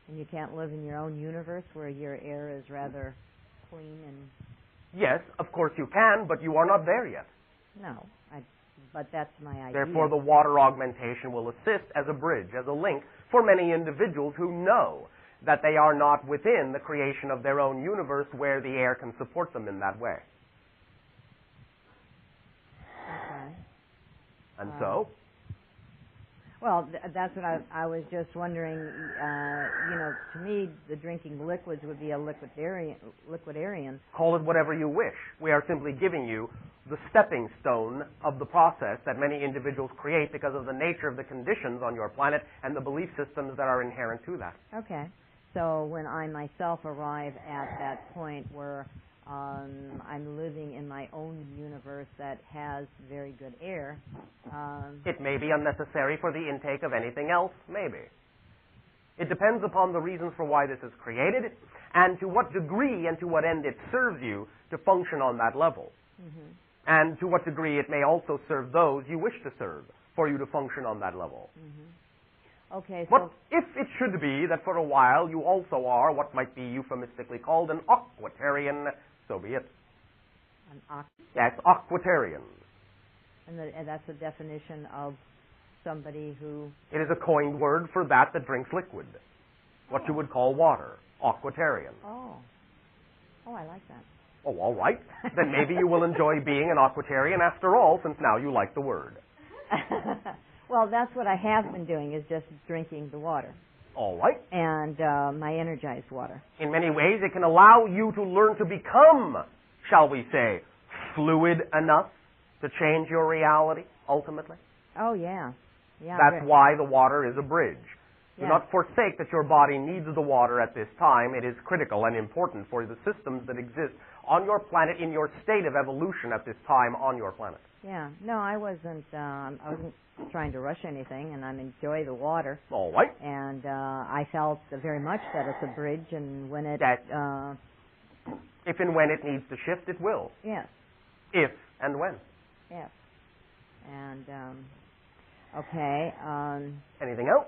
And you can't live in your own universe where your air is rather clean and... Yes, of course you can, but you are not there yet. No, but that's my idea. Therefore, the water augmentation will assist as a bridge, as a link for many individuals who know that they are not within the creation of their own universe where the air can support them in that way. Okay. And so, Well, that's what I was just wondering. To me, the drinking liquids would be a liquidarian. Call it whatever you wish. We are simply giving you the stepping stone of the process that many individuals create because of the nature of the conditions on your planet and the belief systems that are inherent to that. Okay. So when I myself arrive at that point where I'm living in my own universe that has very good air. It may be unnecessary for the intake of anything else, maybe. It depends upon the reasons for why this is created and to what degree and to what end it serves you to function on that level. Mm-hmm. And to what degree it may also serve those you wish to serve for you to function on that level. Mm-hmm. Okay, But if it should be that for a while you also are what might be euphemistically called an aquatarian, so be it. That's aquatarian. And that's a definition of somebody who... It is a coined word for that drinks liquid. What you would call water. Aquatarian. Oh, I like that. Oh, all right. Then maybe you will enjoy being an aquatarian after all, since now you like the word. Well, that's what I have been doing, is just drinking the water. All right. And my energized water. In many ways, it can allow you to learn to become, shall we say, fluid enough to change your reality, ultimately. Oh, yeah. That's why the water is a bridge. Do Yeah. not forsake that your body needs the water at this time. It is critical and important for the systems that exist on your planet in your state of evolution at this time on your planet. Yeah. No, I wasn't trying to rush anything, and I enjoy the water. All right. And I felt very much that it's a bridge, and when it... if and when it needs to shift, it will. Yes. If and when. Yes. And, okay. Anything else?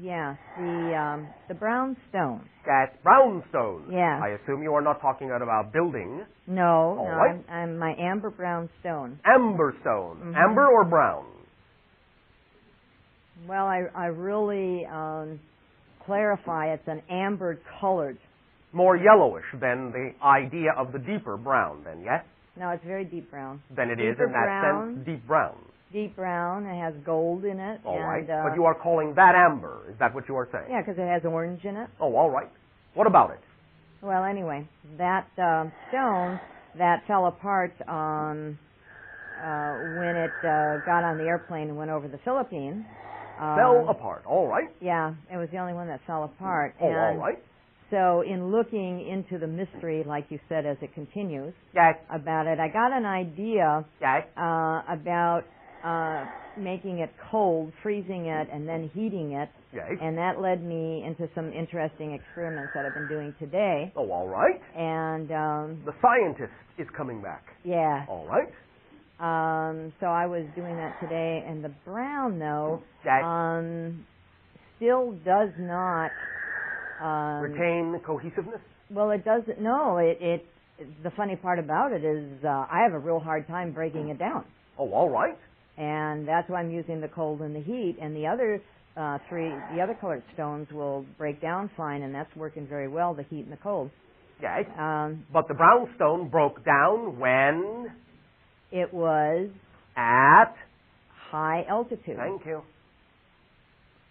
Yeah. The brownstone. That's brownstone. Yeah. I assume you are not talking about building. No, All right. I'm my amber brown stone. Amber stone. Mm-hmm. Amber or brown? Well, I really clarify it's an amber colored. More yellowish than the idea of the deeper brown, then, yes? No, it's very deep brown. Then it is, Deeper in that brown. sense, deep brown. Deep brown. It has gold in it. All right. And, But you are calling that amber. Is that what you are saying? Yeah, because it has orange in it. Oh, all right. What about it? Well, anyway, that stone that fell apart when it got on the airplane and went over the Philippines. Fell apart. All right. Yeah, it was the only one that fell apart. Oh, and all right. So in looking into the mystery, like you said, as it continues, Yes. about it, I got an idea Yes. about making it cold, freezing it, and then heating it. Yes. And that led me into some interesting experiments that I've been doing today. Oh, all right. And The scientist is coming back. yeah. All right. So I was doing that today, and the brown, though, Yes. still does not Retain cohesiveness. Well, it doesn't. No, it. The funny part about it is I have a real hard time breaking it down, Oh, all right. and that's why I'm using the cold and the heat. And the other the other colored stones will break down fine, and that's working very well. The heat and the cold. Yes. But the brownstone broke down when? It was At? high altitude. Thank you.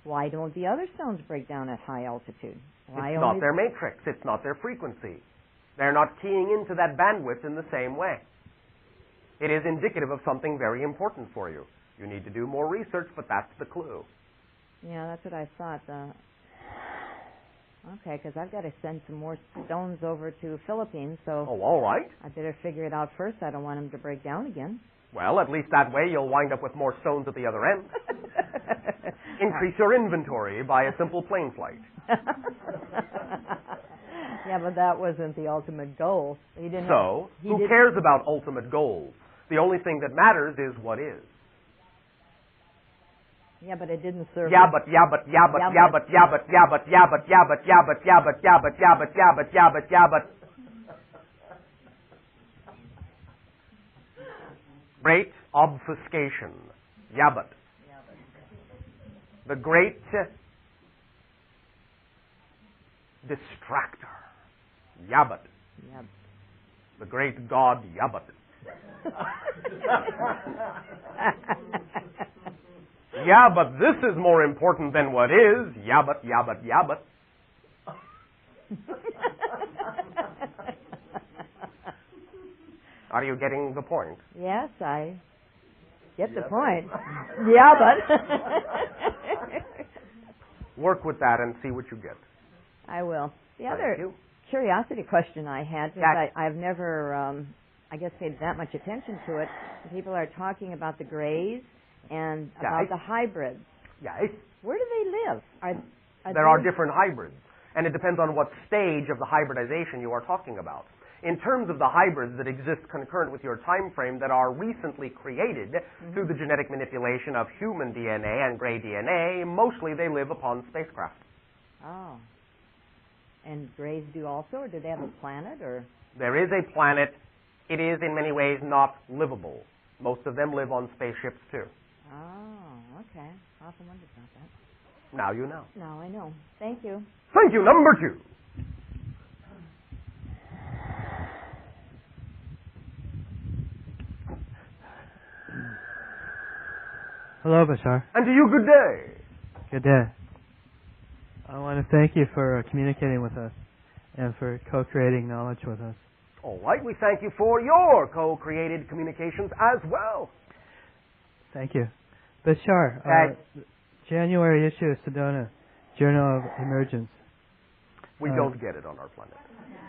Why don't the other stones break down at high altitude? Why It's not their matrix. It's not their frequency. They're not keying into that bandwidth in the same way. It is indicative of something very important for you. You need to do more research, but that's the clue. Yeah, that's what I thought. Okay, because I've got to send some more stones over to Philippines, so Oh, all right. I better figure it out first. I don't want them to break down again. Well, at least that way you'll wind up with more stones at the other end. Increase your inventory by a simple plane flight. Yeah, but that wasn't the ultimate goal. He didn't. So, he who didn't- cares about ultimate goals? The only thing that matters is what is. Yeah, but it didn't serve. Yeah, but. Great obfuscation. Yabbit. The great distractor. Yabbit. Yep. The great god Yabbit. Yeah, but this is more important than what is. Yeah, but, yeah, but, yeah, but. Are you getting the point? Yes, I get the point. Yeah, but. Work with that and see what you get. I will. The Thank other you. curiosity question I had, because I've never, I guess, paid that much attention to it. People are talking about the grays and about the hybrids. Yes. Where do they live? There are different hybrids, and it depends on what stage of the hybridization you are talking about. In terms of the hybrids that exist concurrent with your time frame that are recently created through the genetic manipulation of human DNA and gray DNA, mostly they live upon spacecraft. Oh. And grays do also, or do they have a planet, or? There is a planet. It is in many ways not livable. Most of them live on spaceships too. Oh, okay. I often wondered about that. Now you know. Now I know. Thank you. Thank you. Number 2. Hello, Bashar. And to you, good day. Good day. I want to thank you for communicating with us and for co-creating knowledge with us. All right, we thank you for your co-created communications as well. Thank you. Bashar, January issue of Sedona, Journal of Emergence. We don't get it on our planet.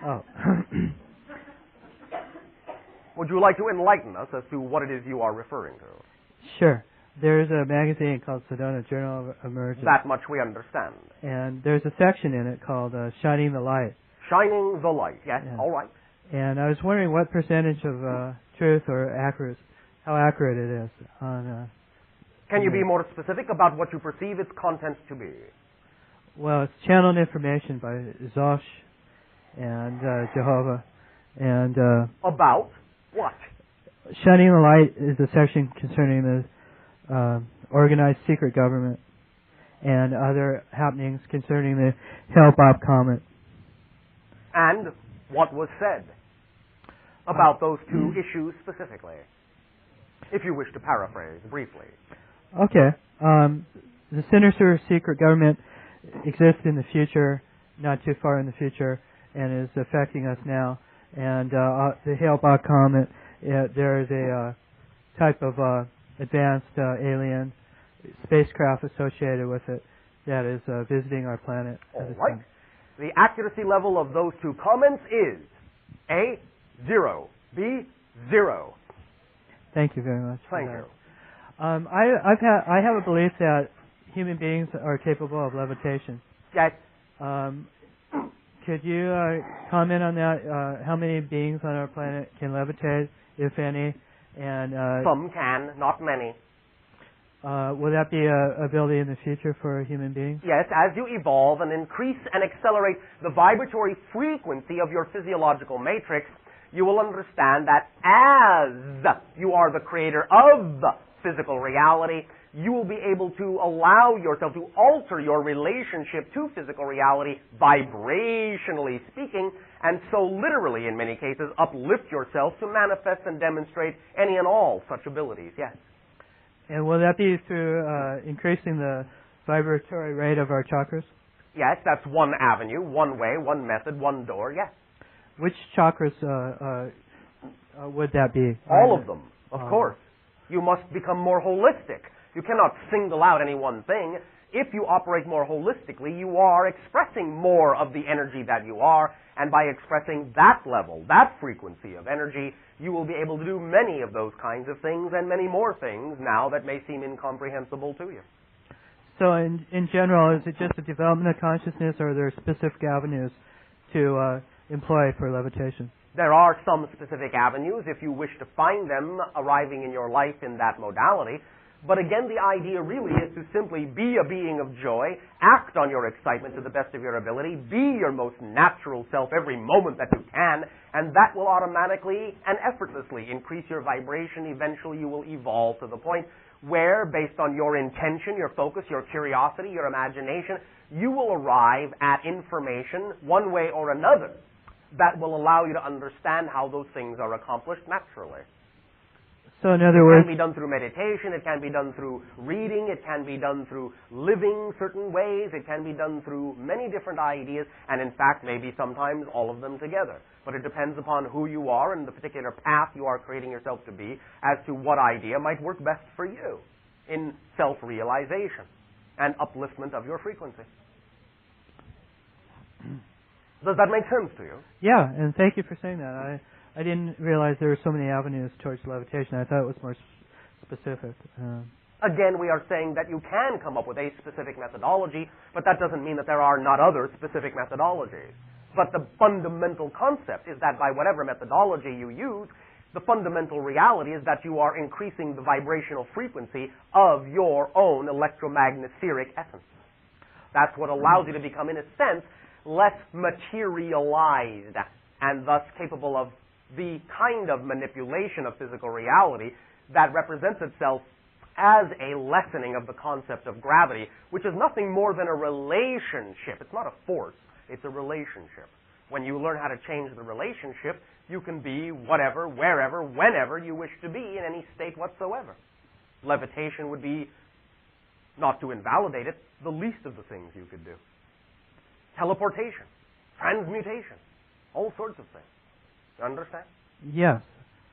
Oh. Would you like to enlighten us as to what it is you are referring to? Sure. There's a magazine called Sedona, Journal of Emergence. That much we understand. And there's a section in it called Shining the Light. Shining the light, yes, Yeah. all right. And I was wondering what percentage of truth or how accurate it is on... Can you be more specific about what you perceive its content to be? Well, it's channeled information by Zosh and Jehovah. And About what? Shining the Light is a section concerning the organized secret government and other happenings concerning the Hale-Bopp comet. And what was said about those 2 issues specifically? If you wish to paraphrase briefly. Okay. The sinister secret government exists in the future, not too far in the future, and is affecting us now. And the Hale-Bopp comet, there is a type of advanced alien spacecraft associated with it that is visiting our planet. All right. The accuracy level of those 2 comments is A, 0, B, 0. Thank you very much. Thank you. I have a belief that human beings are capable of levitation. Yes. Could you comment on that? How many beings on our planet can levitate, if any? And some can, not many. Will that be an ability in the future for human beings? Yes, as you evolve and increase and accelerate the vibratory frequency of your physiological matrix, you will understand that as you are the creator of physical reality, you will be able to allow yourself to alter your relationship to physical reality vibrationally speaking, and so literally, in many cases, uplift yourself to manifest and demonstrate any and all such abilities, yes. And will that be through increasing the vibratory rate of our chakras? Yes, that's one avenue, one way, one method, one door, yes. Which chakras would that be? All of them, of course. You must become more holistic. You cannot single out any one thing. If you operate more holistically, you are expressing more of the energy that you are, and by expressing that level, that frequency of energy, you will be able to do many of those kinds of things and many more things now that may seem incomprehensible to you. So in general, is it just a development of consciousness, or are there specific avenues to employ for levitation? There are some specific avenues if you wish to find them arriving in your life in that modality. But again, the idea really is to simply be a being of joy, act on your excitement to the best of your ability, be your most natural self every moment that you can, and that will automatically and effortlessly increase your vibration. Eventually you will evolve to the point where, based on your intention, your focus, your curiosity, your imagination, you will arrive at information one way or another that will allow you to understand how those things are accomplished naturally. So in other It words, can be done through meditation, it can be done through reading, it can be done through living certain ways, it can be done through many different ideas, and in fact maybe sometimes all of them together. But it depends upon who you are and the particular path you are creating yourself to be as to what idea might work best for you in self-realization and upliftment of your frequency. Does that make sense to you? yeah, and thank you for saying that. I didn't realize there were so many avenues towards levitation. I thought it was more specific. Again, we are saying that you can come up with a specific methodology, but that doesn't mean that there are not other specific methodologies. But the fundamental concept is that by whatever methodology you use, the fundamental reality is that you are increasing the vibrational frequency of your own electromagnetic essence. That's what allows you to become, in a sense, less materialized and thus capable of the kind of manipulation of physical reality that represents itself as a lessening of the concept of gravity, which is nothing more than a relationship. It's not a force, it's a relationship. When you learn how to change the relationship, you can be whatever, wherever, whenever you wish to be in any state whatsoever. Levitation would be, not to invalidate it, the least of the things you could do. Teleportation, transmutation, all sorts of things. You understand? Yes.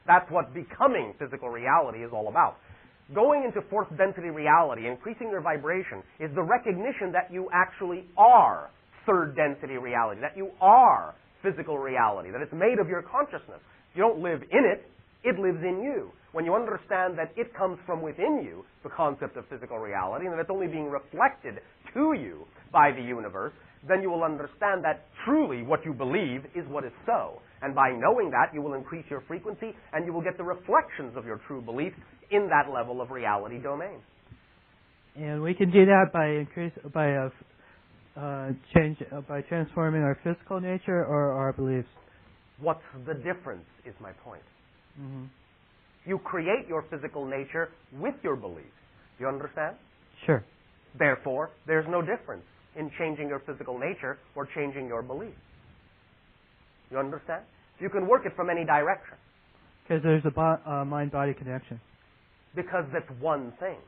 That's what becoming physical reality is all about. Going into fourth density reality, increasing your vibration, is the recognition that you actually are third density reality, that you are physical reality, that it's made of your consciousness. You don't live in it, it lives in you. When you understand that it comes from within you, the concept of physical reality, and that it's only being reflected to you by the universe, then you will understand that truly what you believe is what is so. And by knowing that, you will increase your frequency, and you will get the reflections of your true beliefs in that level of reality domain. And we can do that by transforming our physical nature or our beliefs. What's the difference is my point. Mm-hmm. You create your physical nature with your beliefs. Do you understand? Sure. Therefore, there's no difference in changing your physical nature or changing your beliefs. You understand? You can work it from any direction. Because there's a mind-body connection. Because that's one thing.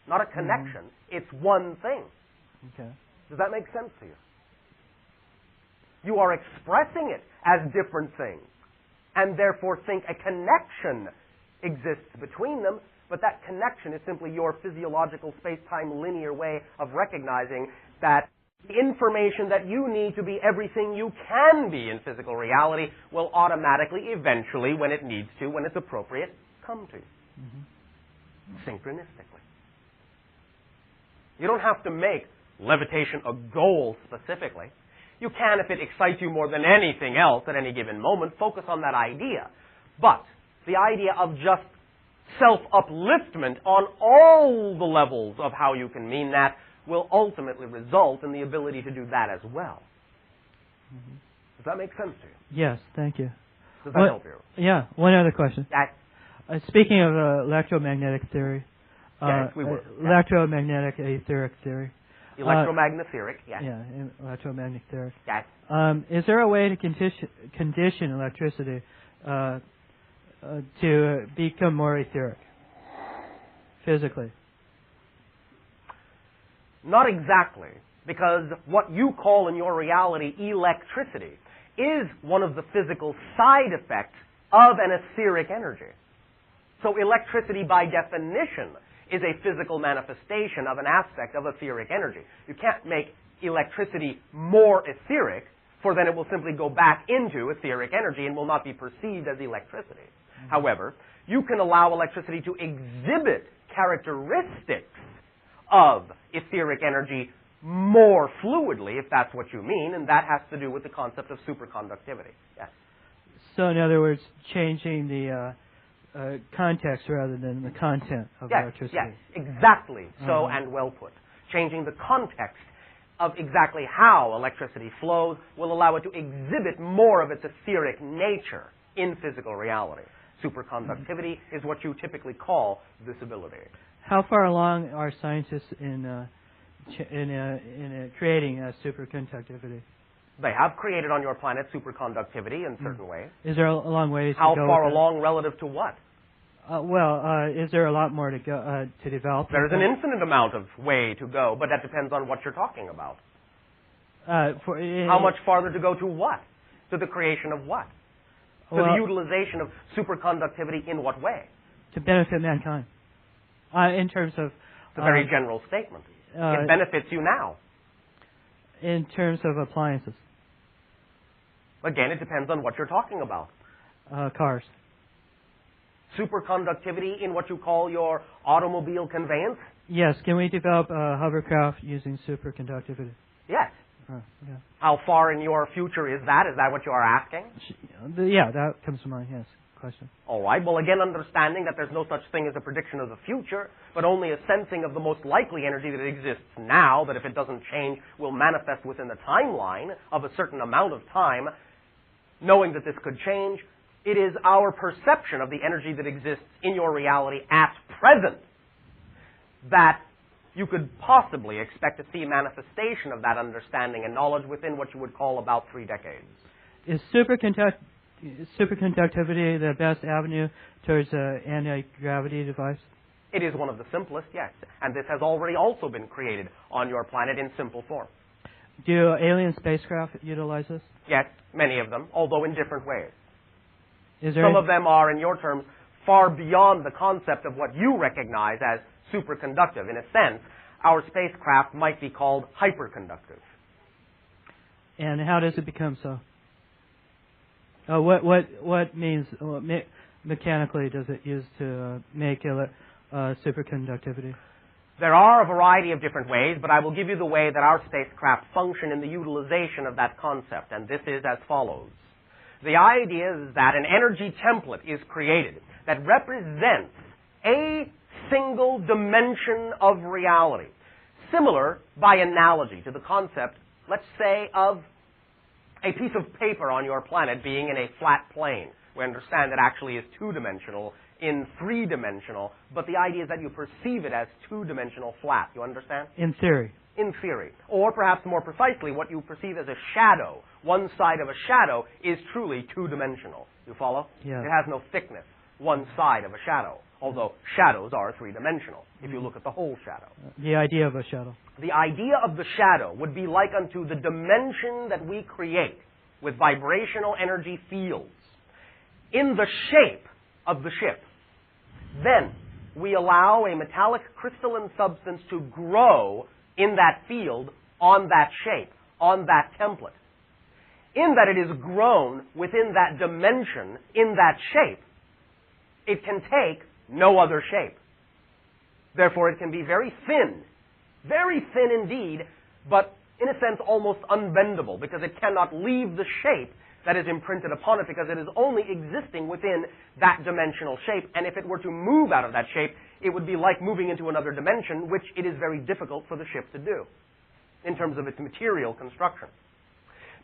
Not a connection. It's one thing. Okay. Does that make sense to you? You are expressing it as different things, and therefore think a connection exists between them, but that connection is simply your physiological space-time linear way of recognizing that the information that you need to be everything you can be in physical reality will automatically, eventually, when it needs to, when it's appropriate, come to you. Synchronistically. You don't have to make levitation a goal specifically. You can, if it excites you more than anything else at any given moment, focus on that idea. But the idea of just self-upliftment on all the levels of how you can mean that will ultimately result in the ability to do that as well. Does that make sense to you? Yes, thank you. Does that help you? Yeah, one other question. Speaking of electromagnetic theory, yes, we will. Electromagnetic etheric theory. Electromagnetic, yes. Yeah, electromagnetic theory. Yes. Is there a way to condition electricity to become more etheric, physically? Not exactly, because what you call in your reality electricity is one of the physical side effects of an etheric energy. So electricity, by definition, is a physical manifestation of an aspect of etheric energy. You can't make electricity more etheric, for then it will simply go back into etheric energy and will not be perceived as electricity. However, you can allow electricity to exhibit characteristics of etheric energy more fluidly, if that's what you mean, and that has to do with the concept of superconductivity. Yes. So, in other words, changing the context rather than the content of electricity. Yes, exactly so, and well put. Changing the context of exactly how electricity flows will allow it to exhibit more of its etheric nature in physical reality. Superconductivity is what you typically call this ability. How far along are scientists in creating superconductivity? They have created on your planet superconductivity in certain ways. Is there a long way to How go far with along relative to what? Is there a lot more to go to develop? There is an infinite amount of way to go, but that depends on what you're talking about. How much farther to go to what? To the creation of what? To the utilization of superconductivity in what way? To benefit mankind. In terms of... It's a very general statement. It benefits you now. In terms of appliances. Again, it depends on what you're talking about. Cars. Superconductivity in what you call your automobile conveyance? Yes. Can we develop a hovercraft using superconductivity? Yes. Yeah. How far in your future is that? Is that what you are asking? Yeah, that comes to mind, yes. Question. All right. Well, again, understanding that there's no such thing as a prediction of the future, but only a sensing of the most likely energy that exists now, that if it doesn't change, will manifest within the timeline of a certain amount of time, knowing that this could change, it is our perception of the energy that exists in your reality at present that you could possibly expect to see manifestation of that understanding and knowledge within what you would call about 3 decades. Is superconductivity the best avenue towards an anti-gravity device? It is one of the simplest, yes. And this has already also been created on your planet in simple form. Do alien spacecraft utilize this? Yes, many of them, although in different ways. Some of them are, in your terms, far beyond the concept of what you recognize as superconductive. In a sense, our spacecraft might be called hyperconductive. And how does it become so? What means mechanically does it use to make superconductivity? There are a variety of different ways, but I will give you the way that our spacecraft function in the utilization of that concept, and this is as follows. The idea is that an energy template is created that represents a single dimension of reality, similar by analogy to the concept, let's say, of a piece of paper on your planet being in a flat plane. We understand it actually is two-dimensional in three-dimensional, but the idea is that you perceive it as two-dimensional flat. You understand? In theory. In theory. Or perhaps more precisely, what you perceive as a shadow. One side of a shadow is truly two-dimensional. You follow? Yeah. It has no thickness. One side of a shadow. Although shadows are three-dimensional, if you look at the whole shadow. The idea of a shadow. The idea of the shadow would be like unto the dimension that we create with vibrational energy fields in the shape of the ship. Then we allow a metallic crystalline substance to grow in that field, on that shape, on that template. In that it is grown within that dimension, in that shape, it can take no other shape. Therefore, it can be very thin indeed, but in a sense almost unbendable, because it cannot leave the shape that is imprinted upon it, because it is only existing within that dimensional shape, and if it were to move out of that shape, it would be like moving into another dimension, which it is very difficult for the ship to do, in terms of its material construction.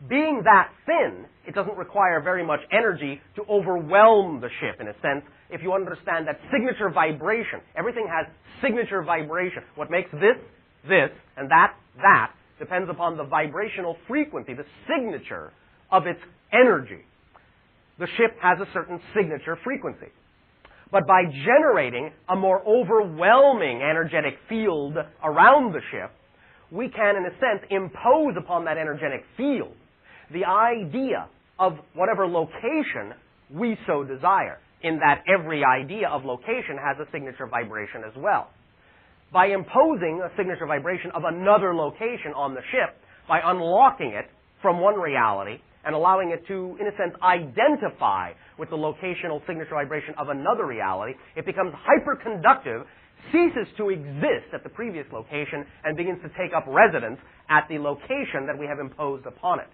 Being that thin, it doesn't require very much energy to overwhelm the ship, in a sense, if you understand that signature vibration. Everything has signature vibration. What makes this, and that, depends upon the vibrational frequency, the signature of its energy. The ship has a certain signature frequency. But by generating a more overwhelming energetic field around the ship, we can, in a sense, impose upon that energetic field the idea of whatever location we so desire, in that every idea of location has a signature vibration as well. By imposing a signature vibration of another location on the ship, by unlocking it from one reality and allowing it to, in a sense, identify with the locational signature vibration of another reality, it becomes hyperconductive, ceases to exist at the previous location, and begins to take up residence at the location that we have imposed upon it.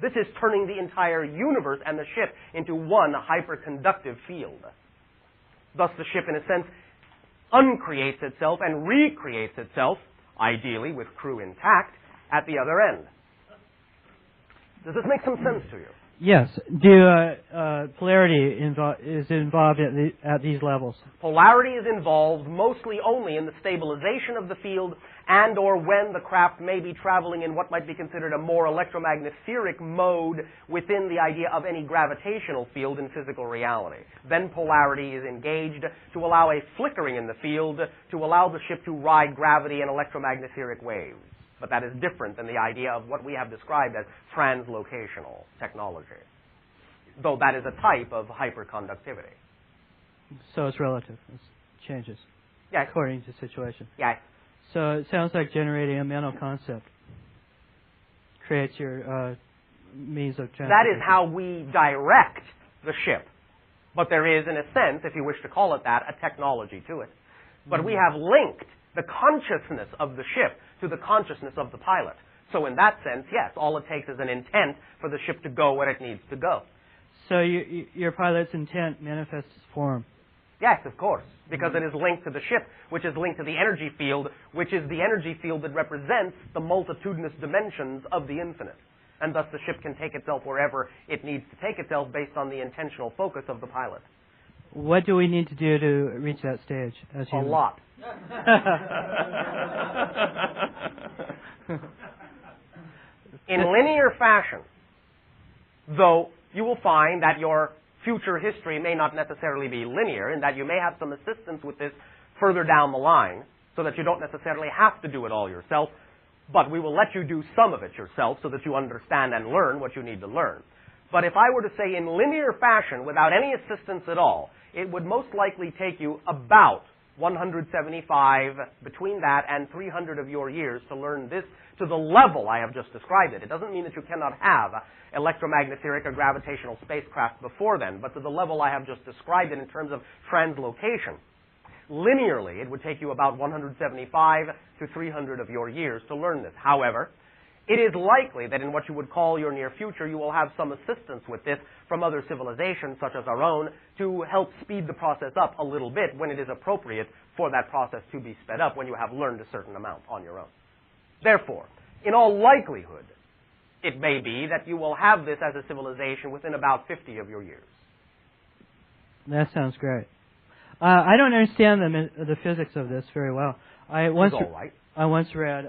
This is turning the entire universe and the ship into one hyperconductive field. Thus the ship, in a sense, uncreates itself and recreates itself, ideally with crew intact, at the other end. Does this make some sense to you? Yes. Do polarity is involved at these levels? Polarity is involved mostly only in the stabilization of the field and or when the craft may be traveling in what might be considered a more electromagnetic mode within the idea of any gravitational field in physical reality. Then polarity is engaged to allow a flickering in the field to allow the ship to ride gravity and electromagnetic waves. But that is different than the idea of what we have described as translocational technology, though that is a type of hyperconductivity. So it's relative. It changes Yes. according to situation. Yes. So it sounds like generating a mental concept creates your means of transportation. That is how we direct the ship. But there is, in a sense, if you wish to call it that, a technology to it. But we have linked the consciousness of the ship to the consciousness of the pilot. So in that sense, yes, all it takes is an intent for the ship to go where it needs to go. So your pilot's intent manifests form. Yes, of course, because it is linked to the ship, which is linked to the energy field, which is the energy field that represents the multitudinous dimensions of the infinite. And thus the ship can take itself wherever it needs to take itself based on the intentional focus of the pilot. What do we need to do to reach that stage as A humans? lot. In linear fashion, though you will find that your future history may not necessarily be linear, in that you may have some assistance with this further down the line, so that you don't necessarily have to do it all yourself, but we will let you do some of it yourself so that you understand and learn what you need to learn. But if I were to say in linear fashion, without any assistance at all, it would most likely take you about 175, between that and 300 of your years to learn this to the level I have just described it. It doesn't mean that you cannot have electromagnetic or gravitational spacecraft before then, but to the level I have just described it in terms of translocation. Linearly, it would take you about 175 to 300 of your years to learn this. However, it is likely that in what you would call your near future, you will have some assistance with this from other civilizations, such as our own, to help speed the process up a little bit when it is appropriate for that process to be sped up when you have learned a certain amount on your own. Therefore, in all likelihood, it may be that you will have this as a civilization within about 50 of your years. That sounds great. I don't understand the physics of this very well. I once read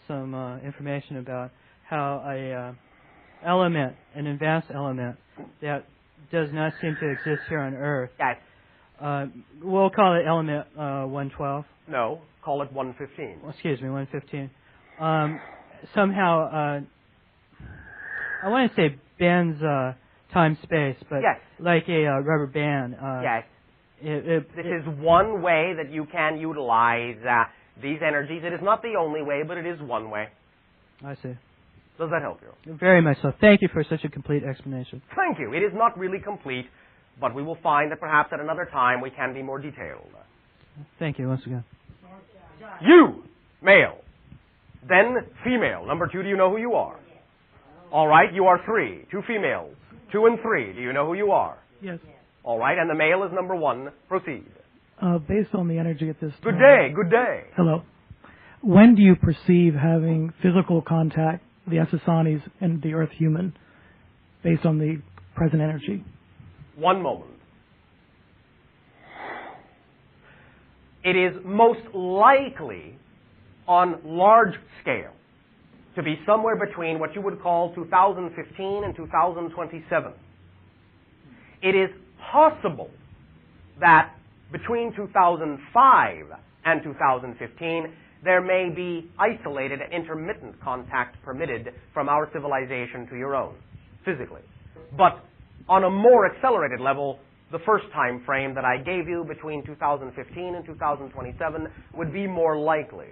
some information about how an advanced element that does not seem to exist here on Earth. Yes. We'll call it element 112. No, call it 115. Well, excuse me, 115. Somehow, I want to say bends time-space, but yes. like a rubber band. Yes. This is one way that you can utilize these energies. It is not the only way, but it is one way. I see. Does that help you? Very much so. Thank you for such a complete explanation. Thank you. It is not really complete, but we will find that perhaps at another time we can be more detailed. Thank you once again. You, male. Then female. Number 2, do you know who you are? All right, you are 3. 2 females. 2 and 3. Do you know who you are? Yes. All right, and the male is number 1. Proceed. Based on the energy at this time. Good day, good day. Hello. When do you perceive having physical contact, the Essasanis and the Earth human, based on the present energy? One moment. It is most likely on large scale to be somewhere between what you would call 2015 and 2027. It is possible that between 2005 and 2015, there may be isolated and intermittent contact permitted from our civilization to your own, physically. But on a more accelerated level, the first time frame that I gave you between 2015 and 2027 would be more likely.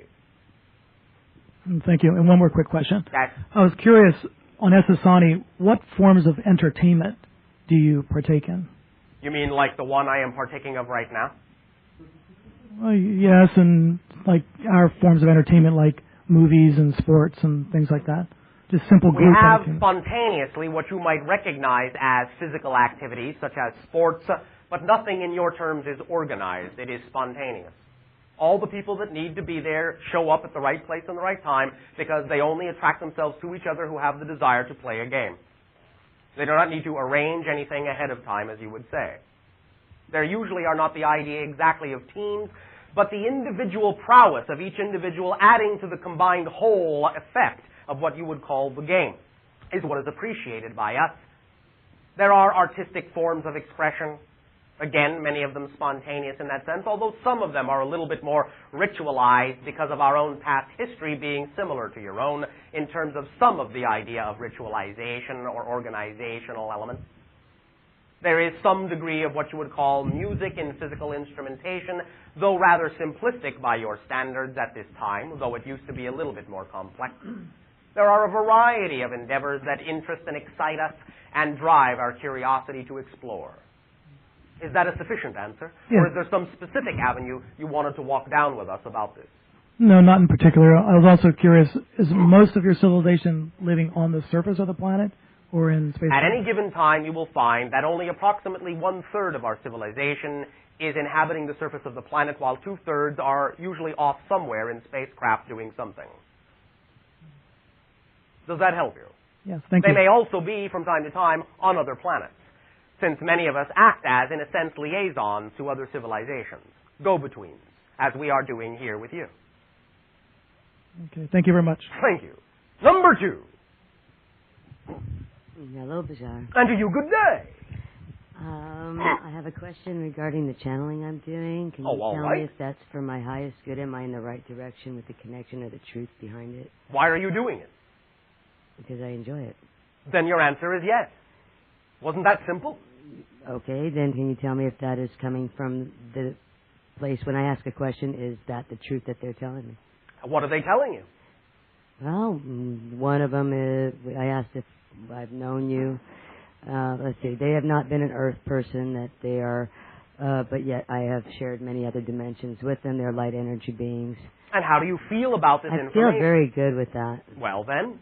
Thank you. And one more quick question. Yes. I was curious, on Essasani, what forms of entertainment do you partake in? You mean like the one I am partaking of right now? Yes, and like our forms of entertainment, like movies and sports and things like that. Just simple We group have entertainment. spontaneously what you might recognize as physical activities, such as sports, but nothing in your terms is organized. It is spontaneous. All the people that need to be there show up at the right place and the right time because they only attract themselves to each other who have the desire to play a game. They do not need to arrange anything ahead of time, as you would say. There usually are not the idea exactly of teams, but the individual prowess of each individual adding to the combined whole effect of what you would call the game is what is appreciated by us. There are artistic forms of expression, again, many of them spontaneous in that sense, although some of them are a little bit more ritualized because of our own past history being similar to your own in terms of some of the idea of ritualization or organizational elements. There is some degree of what you would call music in physical instrumentation, though rather simplistic by your standards at this time, though it used to be a little bit more complex. There are a variety of endeavors that interest and excite us and drive our curiosity to explore. Is that a sufficient answer? Yes. Or is there some specific avenue you wanted to walk down with us about this? No, not in particular. I was also curious, is most of your civilization living on the surface of the planet or in space? At any given time, you will find that only approximately 1/3 of our civilization is inhabiting the surface of the planet, while 2/3 are usually off somewhere in spacecraft doing something. Does that help you? Yes, thank They you. may also be, from time to time, on other planets, since many of us act as, in a sense, liaisons to other civilizations, go-betweens, as we are doing here with you. Okay, thank you very much. Thank you. Number 2. Hello, Bashar. And to you, good day. I have a question regarding the channeling I'm doing. Can you Oh, all tell right. me if that's for my highest good? Am I in the right direction with the connection or the truth behind it? Why are you doing it? Because I enjoy it. Then your answer is yes. Wasn't that simple? Okay, then can you tell me if that is coming from the place when I ask a question, is that the truth that they're telling me? What are they telling you? Well, one of them is, I asked if I've known you. Let's see, they have not been an earth person, that they are, but yet I have shared many other dimensions with them. They're light energy beings. And how do you feel about this I information? feel very good with that. Well, then,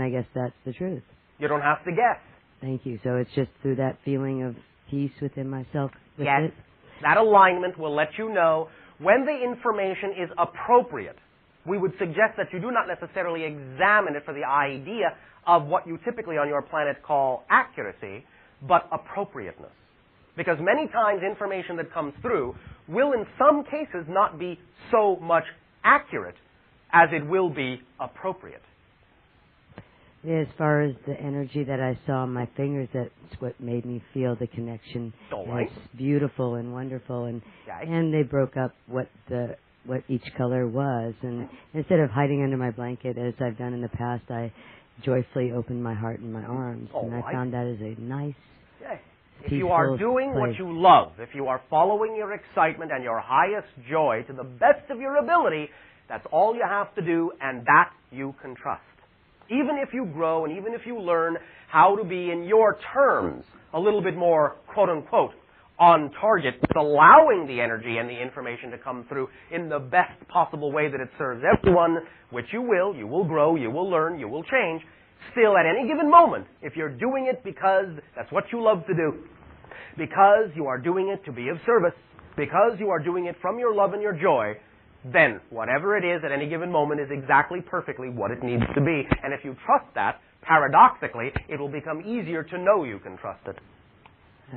I guess that's the truth. you don't have to guess. Thank you. So it's just through that feeling of peace within myself with Yes. it? That alignment will let you know when the information is appropriate. We would suggest that you do not necessarily examine it for the idea of what you typically on your planet call accuracy, but appropriateness. Because many times information that comes through will in some cases not be so much accurate as it will be appropriate. As far as the energy that I saw on my fingers, that's what made me feel the connection. All right. It's beautiful and wonderful, and Okay. and they broke up what each color was, and instead of hiding under my blanket as I've done in the past, I joyfully opened my heart and my arms, All and I right. found that is a nice. Yes. If you are peaceful doing what place. you love, if you are following your excitement and your highest joy to the best of your ability, that's all you have to do, and that you can trust. Even if you grow and even if you learn how to be, in your terms, a little bit more, quote-unquote, on target with allowing the energy and the information to come through in the best possible way that it serves everyone, which you will grow, you will learn, you will change. Still, at any given moment, if you're doing it because that's what you love to do, because you are doing it to be of service, because you are doing it from your love and your joy, then whatever it is at any given moment is exactly perfectly what it needs to be. And if you trust that, paradoxically, it will become easier to know you can trust it.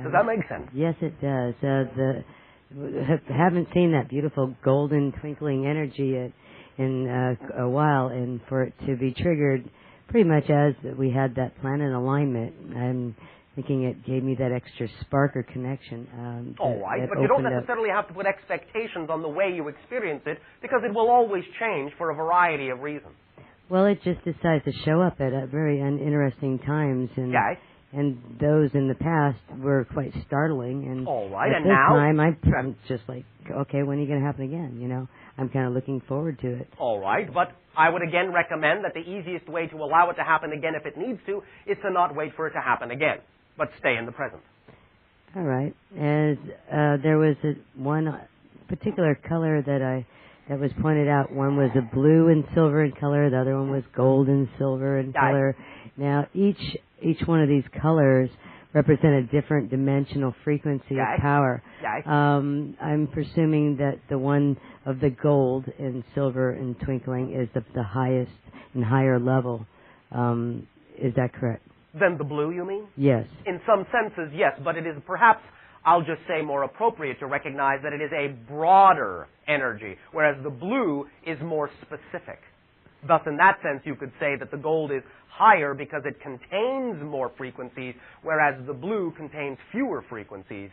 Does that make sense? Yes, it does. Haven't seen that beautiful golden twinkling energy in a while, and for it to be triggered pretty much as we had that planet alignment, I'm thinking it gave me that extra spark or connection. All right, but you don't necessarily have to put expectations on the way you experience it, because it will always change for a variety of reasons. Well, it just decides to show up at very interesting times, and Okay. and those in the past were quite startling. And All right, at and this now? time, I'm just like, okay, when are you going to happen again? You know, I'm kind of looking forward to it. All right, but I would again recommend that the easiest way to allow it to happen again if it needs to is to not wait for it to happen again, but stay in the present. All right. As there was one particular color that was pointed out. One was a blue and silver in color. The other one was gold and silver in color. Now, each one of these colors represent a different dimensional frequency of power. I'm presuming that the one of the gold and silver and twinkling is the highest and higher level. Is that correct? than the blue, you mean? Yes. In some senses, yes, but it is perhaps, I'll just say, more appropriate to recognize that it is a broader energy, whereas the blue is more specific. Thus, in that sense, you could say that the gold is higher because it contains more frequencies, whereas the blue contains fewer frequencies.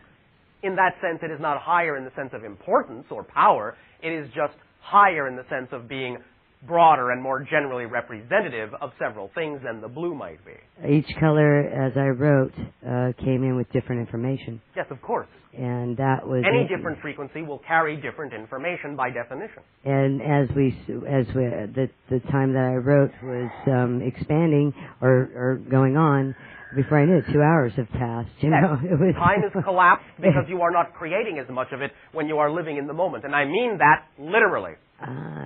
In that sense, it is not higher in the sense of importance or power. It is just higher in the sense of being broader and more generally representative of several things than the blue might be. Each color, as I wrote, came in with different information. Yes, of course. And that was any different frequency will carry different information by definition. And the time that I wrote was expanding or going on. Before I knew it, 2 hours have passed. You know, it was time is collapsed because you are not creating as much of it when you are living in the moment, and I mean that literally.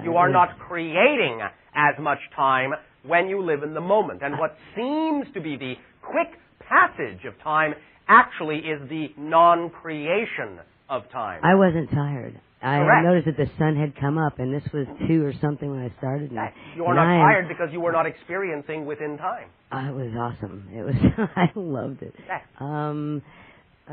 You are not creating as much time when you live in the moment, and what seems to be the quick passage of time actually is the non-creation of time. I wasn't tired. I Correct. noticed that the sun had come up, and this was 2 or something when I started. You are not tired because you were not experiencing within time. It was awesome. It was. I loved it. Okay.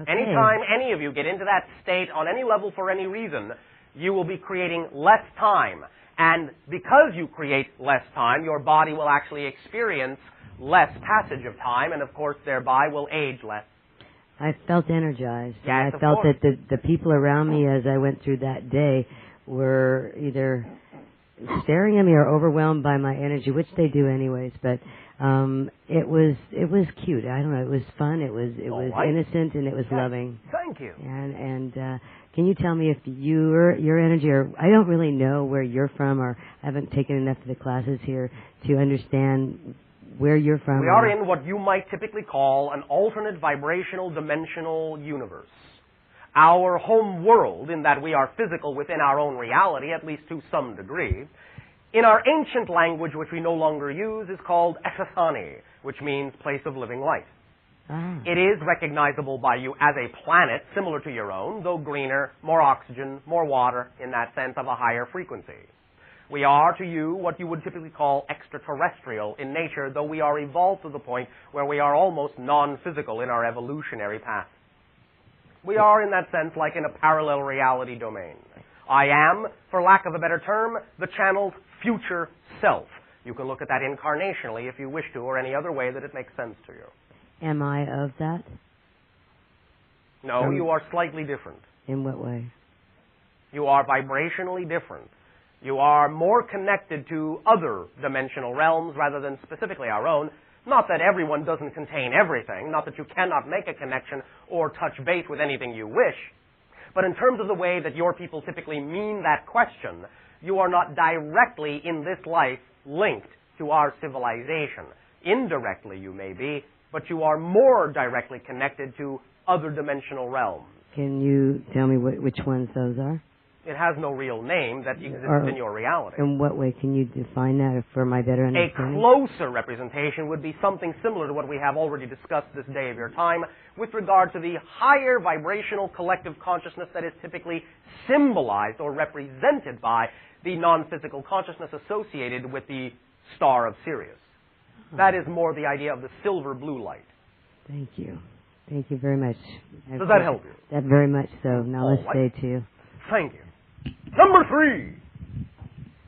Anytime any of you get into that state on any level for any reason, you will be creating less time. And because you create less time, your body will actually experience less passage of time, and of course, thereby will age less. I felt energized. Yes, I felt that the people around me as I went through that day were either staring at me or overwhelmed by my energy, which they do anyways. But it was cute. I don't know. It was fun. It was innocent, and it was loving. Thank you. And can you tell me if your energy, or I don't really know where you're from, or I haven't taken enough of the classes here to understand where you're from. We are in what you might typically call an alternate vibrational dimensional universe. Our home world, in that we are physical within our own reality, at least to some degree, in our ancient language, which we no longer use, is called Eshasani, which means place of living light. It is recognizable by you as a planet similar to your own, though greener, more oxygen, more water, in that sense of a higher frequency. We are, to you, what you would typically call extraterrestrial in nature, though we are evolved to the point where we are almost non-physical in our evolutionary path. We are, in that sense, like in a parallel reality domain. I am, for lack of a better term, the channel's future self. You can look at that incarnationally if you wish to, or any other way that it makes sense to you. Am I of that? No, you are slightly different. In what way? You are vibrationally different. You are more connected to other dimensional realms rather than specifically our own. Not that everyone doesn't contain everything, not that you cannot make a connection or touch base with anything you wish, but in terms of the way that your people typically mean that question, you are not directly in this life linked to our civilization. Indirectly you may be, but you are more directly connected to other dimensional realms. Can you tell me which ones those are? It has no real name that exists in your reality. In what way can you define that for my better understanding? A closer representation would be something similar to what we have already discussed this day of your time with regard to the higher vibrational collective consciousness that is typically symbolized or represented by the non-physical consciousness associated with the star of Sirius. That is more the idea of the silver blue light. Thank you. Thank you very much. Does that help you? That very much so. Namaste to you. Thank you. Number 3.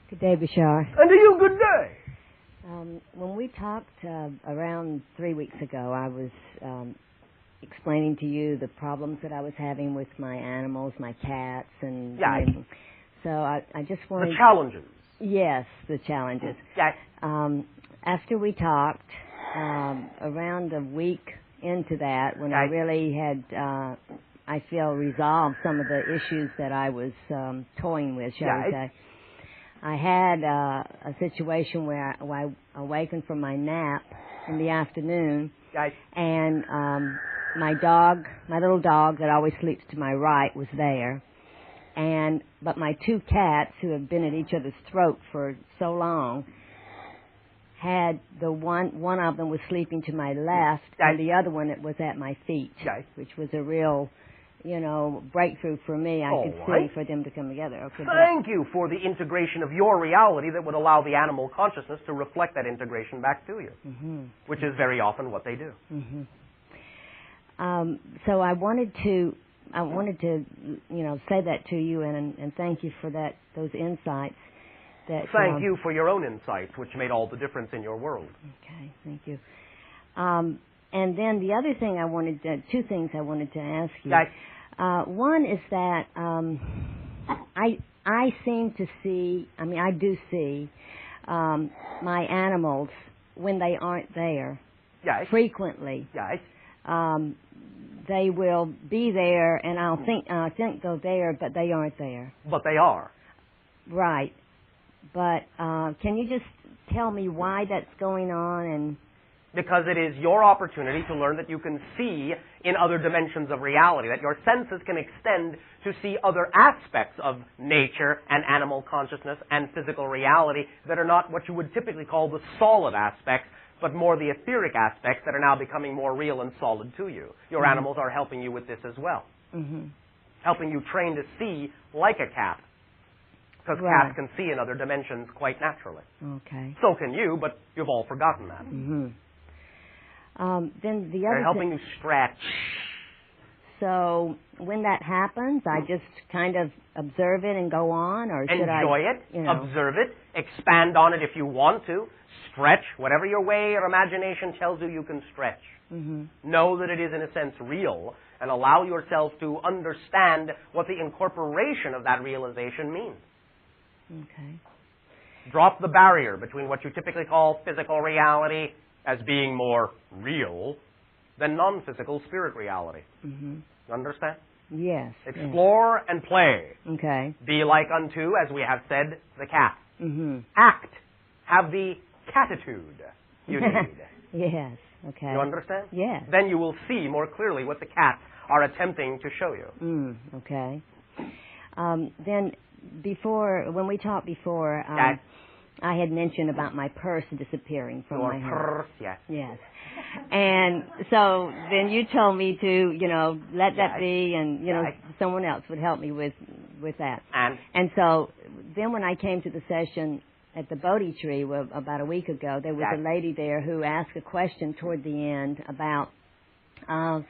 Good day, Bashar. And to you, good day. When we talked around 3 weeks ago, I was explaining to you the problems that I was having with my animals, my cats, and everything. So I just wanted... The challenges. Yes, the challenges. Yes. After we talked, around a week into that, when I really had... I feel resolved some of the issues that I was toying with, shall we say. I had a situation where I awakened from my nap in the afternoon, and my dog, my little dog that always sleeps to my right, was there, but my 2 cats, who have been at each other's throat for so long, had one of them was sleeping to my left, and the other one was at my feet, which was a real breakthrough for me. I could right. see for them to come together. Okay. Thank you for the integration of your reality that would allow the animal consciousness to reflect that integration back to you, which is very often what they do. So I wanted to say that to you and thank you for those insights. Thank you for your own insights, which made all the difference in your world. Okay, thank you. And then the other thing two things I wanted to ask you. One is that I seem to see, I do see my animals when they aren't there frequently. They will be there, and I'll think they're there, but they aren't there. But they are. Right. But can you just tell me why that's going on? And because it is your opportunity to learn that you can see in other dimensions of reality, that your senses can extend to see other aspects of nature and animal consciousness and physical reality that are not what you would typically call the solid aspects, but more the etheric aspects that are now becoming more real and solid to you. Your animals are helping you with this as well. Helping you train to see like a cat. Because cats can see in other dimensions quite naturally. Okay. So can you, but you've all forgotten that. Then the other They're helping you stretch. So when that happens, I just kind of observe it and go on, or should I enjoy it, observe it, expand on it if you want to, stretch whatever your way or imagination tells you can stretch. Know that it is in a sense real, and allow yourself to understand what the incorporation of that realization means. Okay. Drop the barrier between what you typically call physical reality as being more real than non-physical spirit reality. Understand? Yes. Explore and play. Okay. Be like unto, as we have said, the cat. Act. Have the catitude you need. Yes. Okay. You understand? Yes. Then you will see more clearly what the cats are attempting to show you. Okay. Then when we talked before, I had mentioned about my purse disappearing from my house. Purse, yes. Yes. And so then you told me to, let that be, and someone else would help me with that. And so then when I came to the session at the Bodhi tree about a week ago, there was a lady there who asked a question toward the end about, I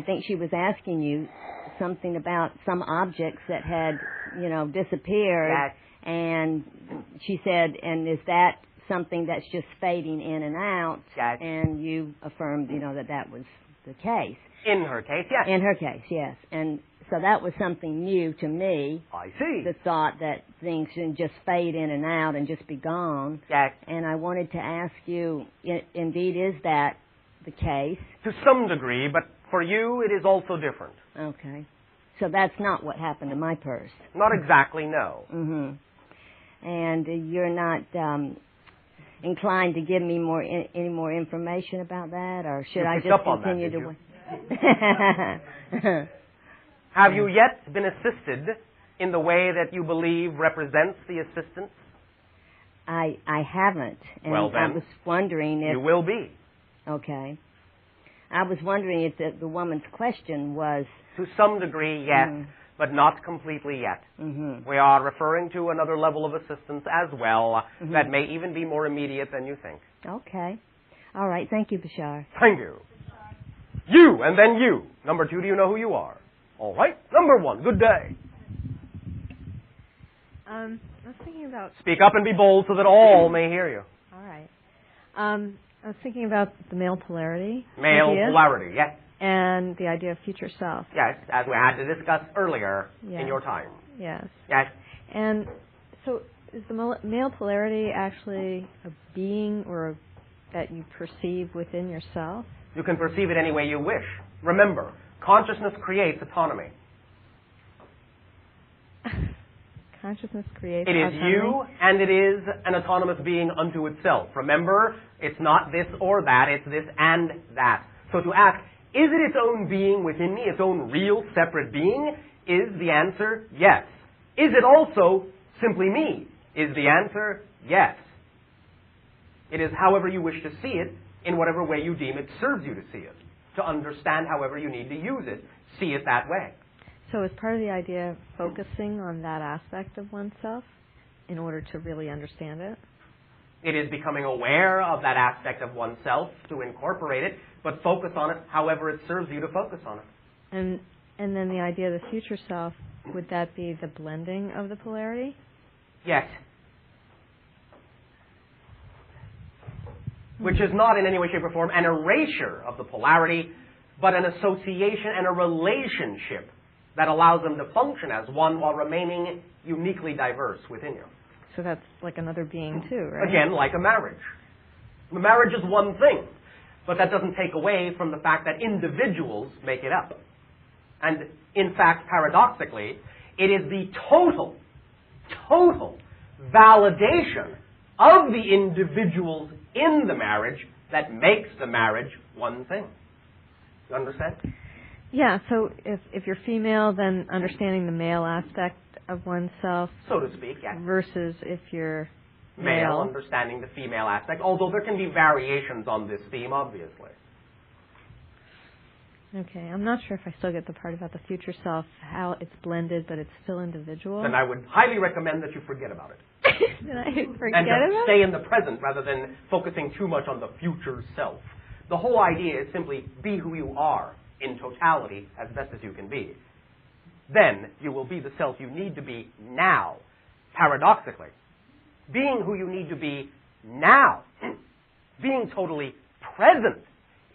think she was asking you something about some objects that had, disappeared. And she said, and is that something that's just fading in and out? And you affirmed, that was the case. In her case, yes. In her case, yes. And so that was something new to me. I see. The thought that things shouldn't just fade in and out and just be gone. And I wanted to ask you, indeed, is that the case? To some degree, but for you, it is also different. Okay. So that's not what happened to my purse. Not exactly, no. And you're not inclined to give me any more information about that, or should I just continue to? Have you yet been assisted in the way that you believe represents the assistance? I haven't, and well, then, I was wondering if you will be. Okay. I was wondering if the woman's question was. To some degree, yes. But not completely yet. We are referring to another level of assistance as well that may even be more immediate than you think. Okay. All right. Thank you, Bashar. Thank you. You, and then you. Number 2, do you know who you are? All right. Number 1, good day. I was thinking about... Speak up and be bold so that all may hear you. All right. I was thinking about the male polarity. Male polarity, yes. And the idea of future self. Yes, as we had to discuss earlier in your time. Yes. Yes. And so is the male polarity actually a being or that you perceive within yourself? You can perceive it any way you wish. Remember, consciousness creates autonomy. Consciousness creates autonomy? It is you, and it is an autonomous being unto itself. Remember, it's not this or that, it's this and that. So to ask, is it its own being within me, its own real separate being? Is the answer yes. Is it also simply me? Is the answer yes. It is however you wish to see it, in whatever way you deem it serves you to see it, to understand however you need to use it, see it that way. So is part of the idea focusing on that aspect of oneself in order to really understand it? It is becoming aware of that aspect of oneself to incorporate it, but focus on it however it serves you to focus on it. And then the idea of the future self, would that be the blending of the polarity? Yes. Which is not in any way, shape, or form an erasure of the polarity, but an association and a relationship that allows them to function as one while remaining uniquely diverse within you. So that's like another being too, right? Again, like a marriage. The marriage is one thing, but that doesn't take away from the fact that individuals make it up. And in fact, paradoxically, it is the total validation of the individuals in the marriage that makes the marriage one thing. You understand? Yeah, so if you're female, then understanding the male aspect of oneself, so to speak, yes. Versus if you're male, understanding the female aspect, although there can be variations on this theme, obviously. Okay, I'm not sure if I still get the part about the future self, how it's blended, but it's still individual. Then I would highly recommend that you forget about it. Did I forget and about just stay in the present rather than focusing too much on the future self. The whole idea is simply be who you are in totality as best as you can be. Then you will be the self you need to be now. Paradoxically, being who you need to be now, being totally present,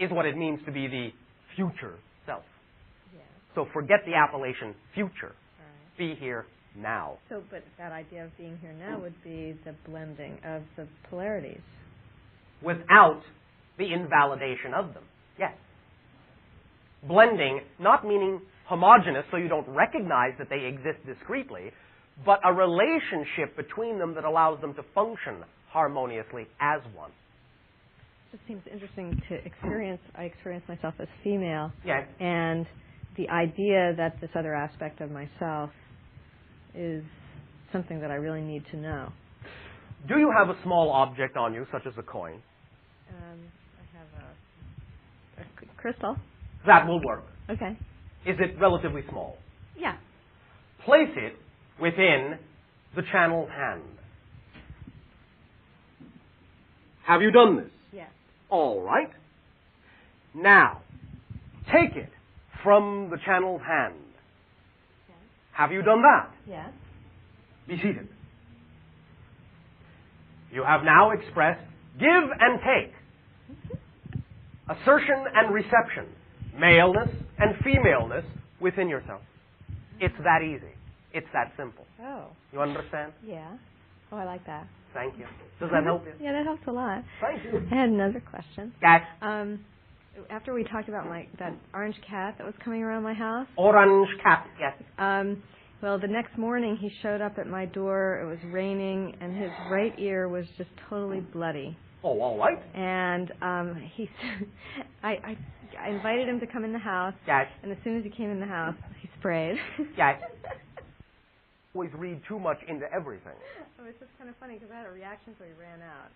is what it means to be the future self. Yeah. So forget the appellation future. Right. Be here now. So, but that idea of being here now would be the blending of the polarities. Without the invalidation of them. Yes. Blending, not meaning homogeneous so you don't recognize that they exist discretely, but a relationship between them that allows them to function harmoniously as one. It seems interesting to experience. I experience myself as female. Yes. And the idea that this other aspect of myself is something that I really need to know. Do you have a small object on you, such as a coin? I have a crystal. That will work. Okay. Is it relatively small? Yeah. Place it within the channeled hand. Have you done this? Yes. All right. Now, take it from the channeled hand. Okay. Have you done that? Yes. Be seated. You have now expressed give and take, assertion and reception, maleness and femaleness within yourself. It's that easy. It's that simple. Oh. You understand? Yeah. Oh, I like that. Thank you. Does that help you? Yeah, that helps a lot. Thank you. I had another question. Yes. After we talked about that orange cat that was coming around my house. Orange cat, yes. Well, the next morning he showed up at my door. It was raining, and his right ear was just totally bloody. Oh, all right. And I invited him to come in the house. Yes. And as soon as he came in the house, he sprayed. Yes. Always read too much into everything. It was just kind of funny because I had a reaction, so he ran out.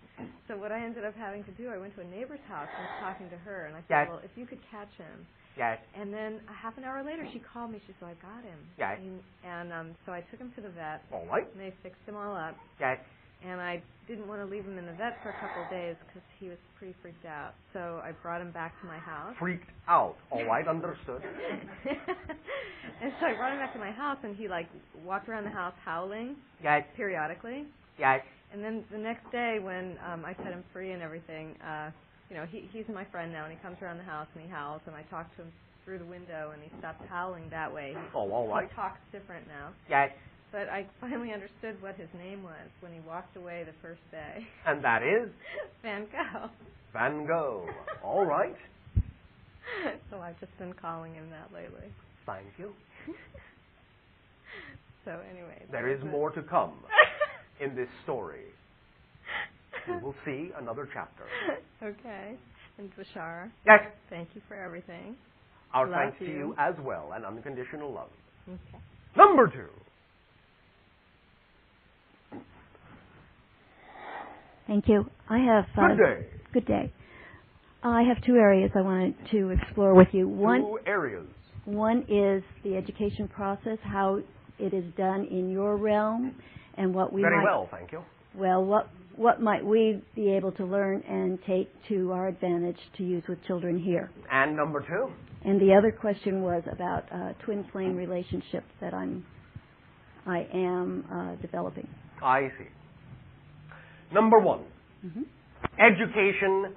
So what I ended up having to do, I went to a neighbor's house and was talking to her, and I said, Yes. well, if you could catch him. Yes. And then a half an hour later, she called me. She said, I got him. Yes. And so I took him to the vet. All right. And they fixed him all up. Yes. And I didn't want to leave him in the vet for a couple of days because he was pretty freaked out. So I brought him back to my house. Freaked out. All right, understood. And so I brought him back to my house, and he walked around the house howling. Yes. Periodically. Yes. And then the next day when I set him free and everything, he's my friend now, and he comes around the house and he howls, and I talk to him through the window, and he stopped howling that way. Oh, all right. He talks different now. Yes. But I finally understood what his name was when he walked away the first day. And that is? Van Gogh. Van Gogh. All right. So I've just been calling him that lately. Thank you. So anyway. There is more to come in this story. We will see another chapter. Okay. And Bashar. Yes. Thank you for everything. Our Love thanks to you as well, and unconditional love. Okay. Number 2. Thank you. I have Good day. Good day. I have 2 areas I wanted to explore with you. 2 areas. One is the education process, how it is done in your realm, and what we Very might, well, thank you. Well, what might we be able to learn and take to our advantage to use with children here? And number two? And the other question was about twin flame relationships that I am developing. I see. Number one, education,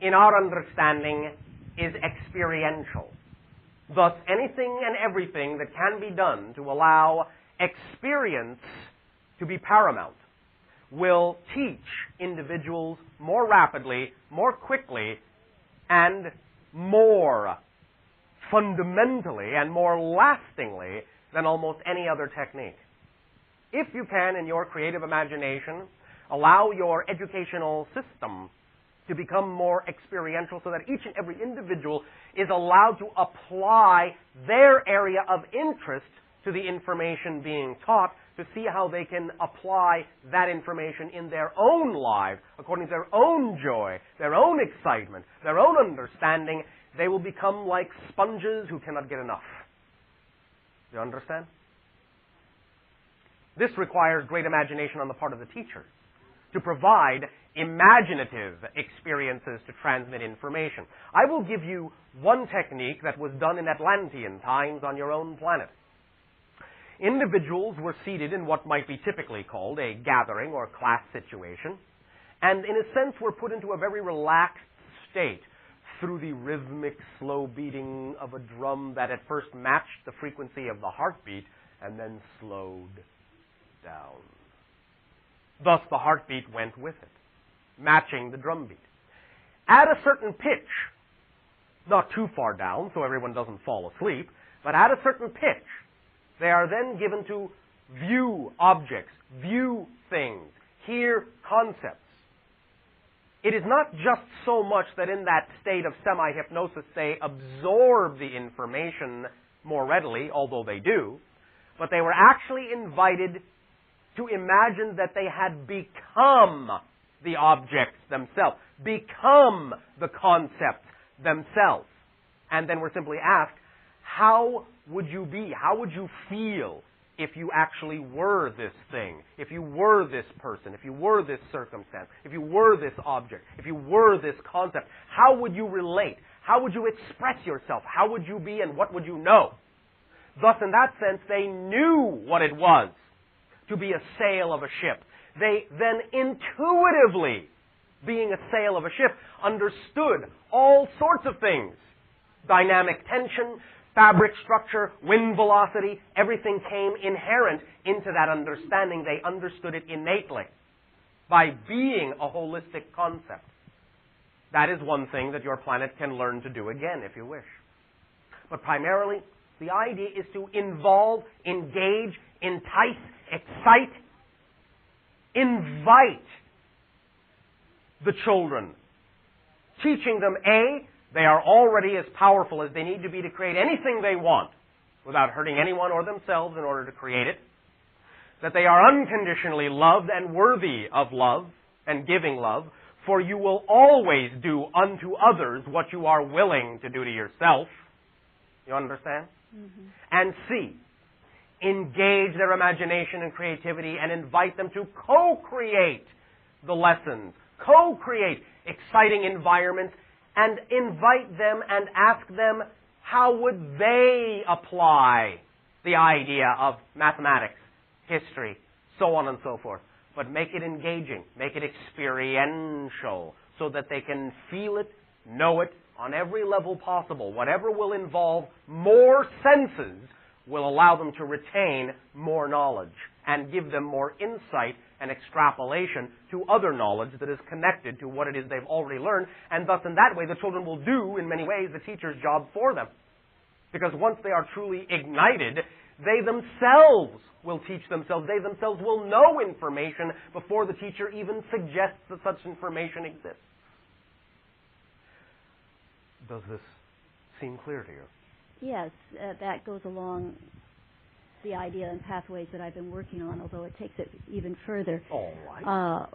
in our understanding, is experiential. Thus, anything and everything that can be done to allow experience to be paramount will teach individuals more rapidly, more quickly, and more fundamentally and more lastingly than almost any other technique. If you can, in your creative imagination, allow your educational system to become more experiential so that each and every individual is allowed to apply their area of interest to the information being taught, to see how they can apply that information in their own lives, according to their own joy, their own excitement, their own understanding, they will become like sponges who cannot get enough. Do you understand? This requires great imagination on the part of the teacher to provide imaginative experiences to transmit information. I will give you one technique that was done in Atlantean times on your own planet. Individuals were seated in what might be typically called a gathering or class situation, and in a sense were put into a very relaxed state through the rhythmic, slow beating of a drum that at first matched the frequency of the heartbeat and then slowed down. Thus the heartbeat went with it, matching the drum beat. At a certain pitch, not too far down so everyone doesn't fall asleep, but at a certain pitch, they are then given to view objects, view things, hear concepts. It is not just so much that in that state of semi-hypnosis they absorb the information more readily, although they do, but they were actually invited to imagine that they had become the objects themselves, become the concepts themselves. And then we're simply asked, how would you be? How would you feel if you actually were this thing? If you were this person? If you were this circumstance? If you were this object? If you were this concept? How would you relate? How would you express yourself? How would you be and what would you know? Thus, in that sense, they knew what it was to be a sail of a ship. They then intuitively, being a sail of a ship, understood all sorts of things. Dynamic tension, fabric structure, wind velocity, everything came inherent into that understanding. They understood it innately by being a holistic concept. That is one thing that your planet can learn to do again if you wish. But primarily, the idea is to involve, engage, entice, excite, invite the children, teaching them A, they are already as powerful as they need to be to create anything they want without hurting anyone or themselves in order to create it, that they are unconditionally loved and worthy of love and giving love, for you will always do unto others what you are willing to do to yourself. You understand? Mm-hmm. And C, engage their imagination and creativity and invite them to co-create the lessons, co-create exciting environments, and invite them and ask them how would they apply the idea of mathematics, history, so on and so forth. But make it engaging, make it experiential, so that they can feel it, know it on every level possible. Whatever will involve more senses will allow them to retain more knowledge and give them more insight and extrapolation to other knowledge that is connected to what it is they've already learned, and thus in that way the children will do, in many ways, the teacher's job for them. Because once they are truly ignited, they themselves will teach themselves. They themselves will know information before the teacher even suggests that such information exists. Does this seem clear to you? Yes, that goes along the idea and pathways that I've been working on, although it takes it even further. All right.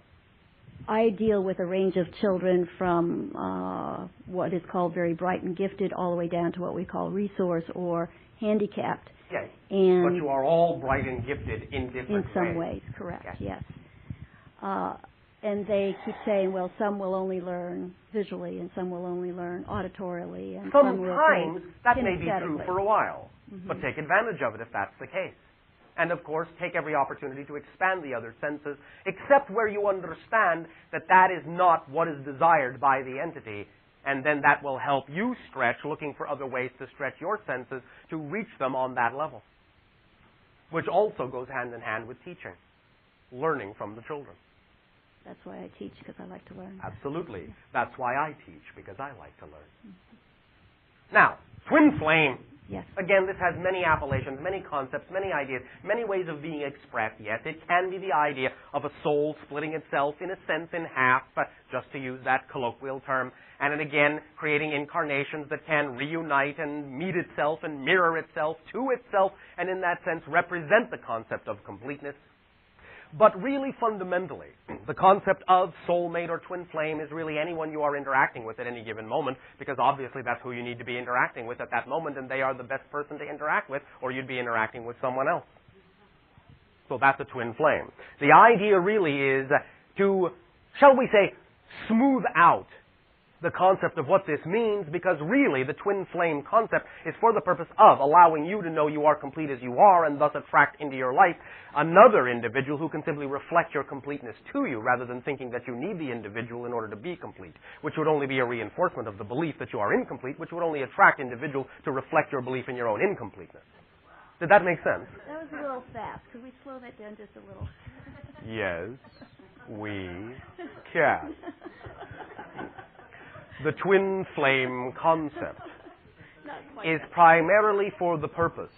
I deal with a range of children from what is called very bright and gifted all the way down to what we call resource or handicapped. Yes. And but you are all bright and gifted in different ways. In some ways, correct, yes. And they keep saying, well, some will only learn visually and some will only learn auditorily. And sometimes that may be true for a while, mm-hmm. but take advantage of it if that's the case. And of course, take every opportunity to expand the other senses, except where you understand that that is not what is desired by the entity, and then that will help you stretch, looking for other ways to stretch your senses to reach them on that level, which also goes hand in hand with teaching, learning from the children. That's why I teach, because I like to learn. Absolutely. That's why I teach, because I like to learn. Mm-hmm. Now, twin flame. Yes. Again, this has many appellations, many concepts, many ideas, many ways of being expressed. Yes, it can be the idea of a soul splitting itself, in a sense, in half, just to use that colloquial term, and then again, creating incarnations that can reunite and meet itself and mirror itself to itself, and in that sense represent the concept of completeness. But really fundamentally, the concept of soulmate or twin flame is really anyone you are interacting with at any given moment, because obviously that's who you need to be interacting with at that moment, and they are the best person to interact with, or you'd be interacting with someone else. So that's a twin flame. The idea really is to, shall we say, smooth out the concept of what this means, because really the twin flame concept is for the purpose of allowing you to know you are complete as you are, and thus attract into your life another individual who can simply reflect your completeness to you, rather than thinking that you need the individual in order to be complete, which would only be a reinforcement of the belief that you are incomplete, which would only attract individuals to reflect your belief in your own incompleteness. Did that make sense? That was a little fast. Could we slow that down just a little? Yes, we can. The twin flame concept is primarily for the purpose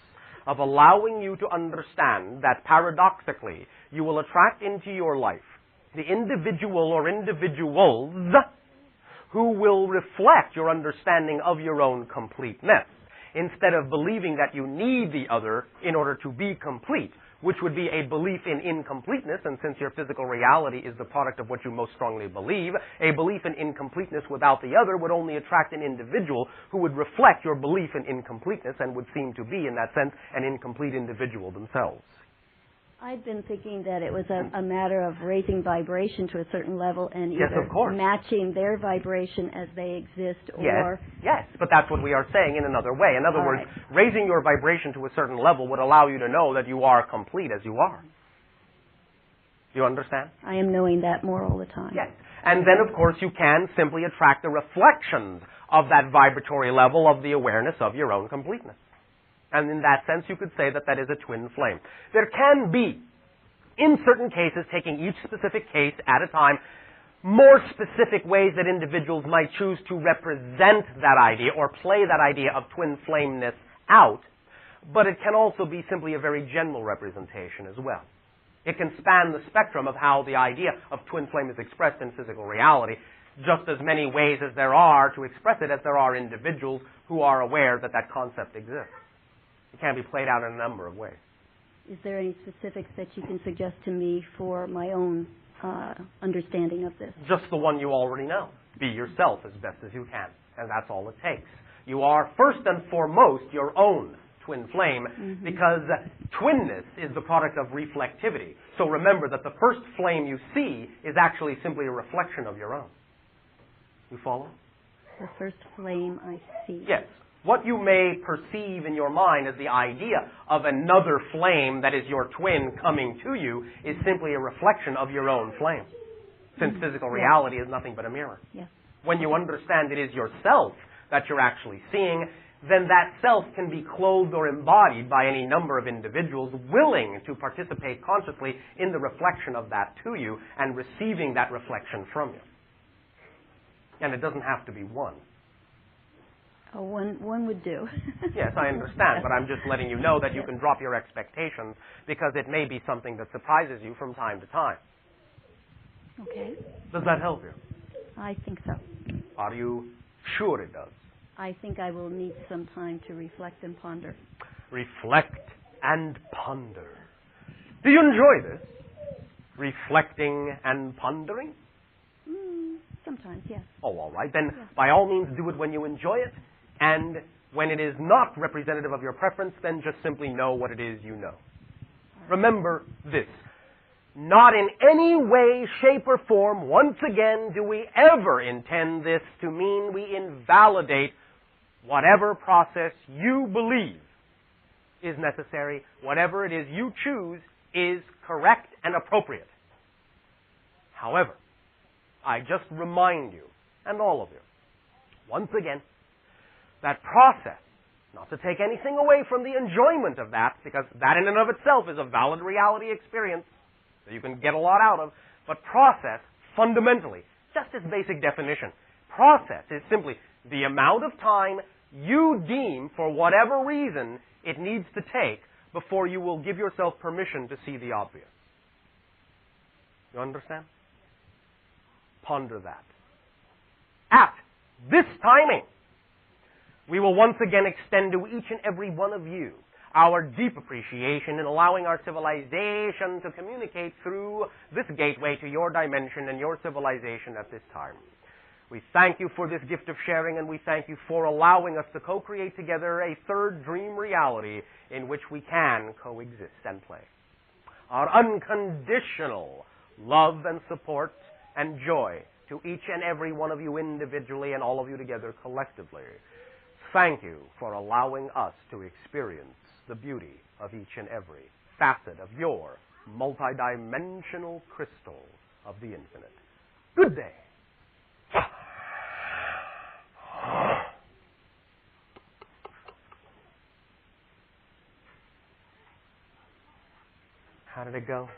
of allowing you to understand that paradoxically you will attract into your life the individual or individuals who will reflect your understanding of your own completeness, instead of believing that you need the other in order to be complete, which would be a belief in incompleteness, and since your physical reality is the product of what you most strongly believe, a belief in incompleteness without the other would only attract an individual who would reflect your belief in incompleteness and would seem to be, in that sense, an incomplete individual themselves. I've been thinking that it was a matter of raising vibration to a certain level and yes, either of course. matching their vibration as they exist, or... Yes, but that's what we are saying in another way. In other words, raising your vibration to a certain level would allow you to know that you are complete as you are. You understand? I am knowing that more all the time. Yes. And then, of course, you can simply attract the reflections of that vibratory level of the awareness of your own completeness. And in that sense, you could say that that is a twin flame. There can be, in certain cases, taking each specific case at a time, more specific ways that individuals might choose to represent that idea or play that idea of twin flameness out, but it can also be simply a very general representation as well. It can span the spectrum of how the idea of twin flame is expressed in physical reality, just as many ways as there are to express it as there are individuals who are aware that that concept exists. It can be played out in a number of ways. Is there any specifics that you can suggest to me for my own understanding of this? Just the one you already know. Be yourself as best as you can, and that's all it takes. You are first and foremost your own twin flame, because twinness is the product of reflectivity. So remember that the first flame you see is actually simply a reflection of your own. You follow? The first flame I see. Yes. What you may perceive in your mind as the idea of another flame that is your twin coming to you is simply a reflection of your own flame, since physical reality is nothing but a mirror. Yes. When you understand it is yourself that you're actually seeing, then that self can be clothed or embodied by any number of individuals willing to participate consciously in the reflection of that to you and receiving that reflection from you. And it doesn't have to be one. Oh, one would do. Yes, I understand, but I'm just letting you know that you can drop your expectations, because it may be something that surprises you from time to time. Okay. Does that help you? I think so. Are you sure it does? I think I will need some time to reflect and ponder. Reflect and ponder. Do you enjoy this? Reflecting and pondering? Sometimes, yes. Oh, all right. Then by all means do it when you enjoy it, and when it is not representative of your preference, then just simply know what it is you know. Remember this. Not in any way, shape, or form, once again, do we ever intend this to mean we invalidate whatever process you believe is necessary, whatever it is you choose is correct and appropriate. However, I just remind you, and all of you, once again, that process, not to take anything away from the enjoyment of that, because that in and of itself is a valid reality experience that you can get a lot out of, but process, fundamentally, just its basic definition, process is simply the amount of time you deem, for whatever reason, it needs to take before you will give yourself permission to see the obvious. You understand? Ponder that. At this timing, we will once again extend to each and every one of you our deep appreciation in allowing our civilization to communicate through this gateway to your dimension and your civilization at this time. We thank you for this gift of sharing, and we thank you for allowing us to co-create together a third dream reality in which we can coexist and play. Our unconditional love and support and joy to each and every one of you individually and all of you together collectively. Thank you for allowing us to experience the beauty of each and every facet of your multidimensional crystal of the infinite. Good day. How did it go?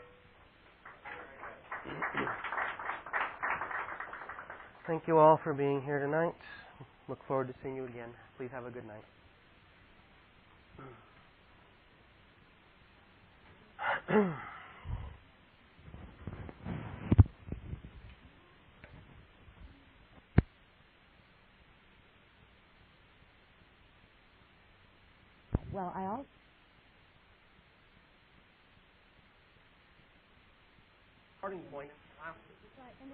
Thank you all for being here tonight. Look forward to seeing you again. Please have a good night. Well, I also... Starting point. Right, and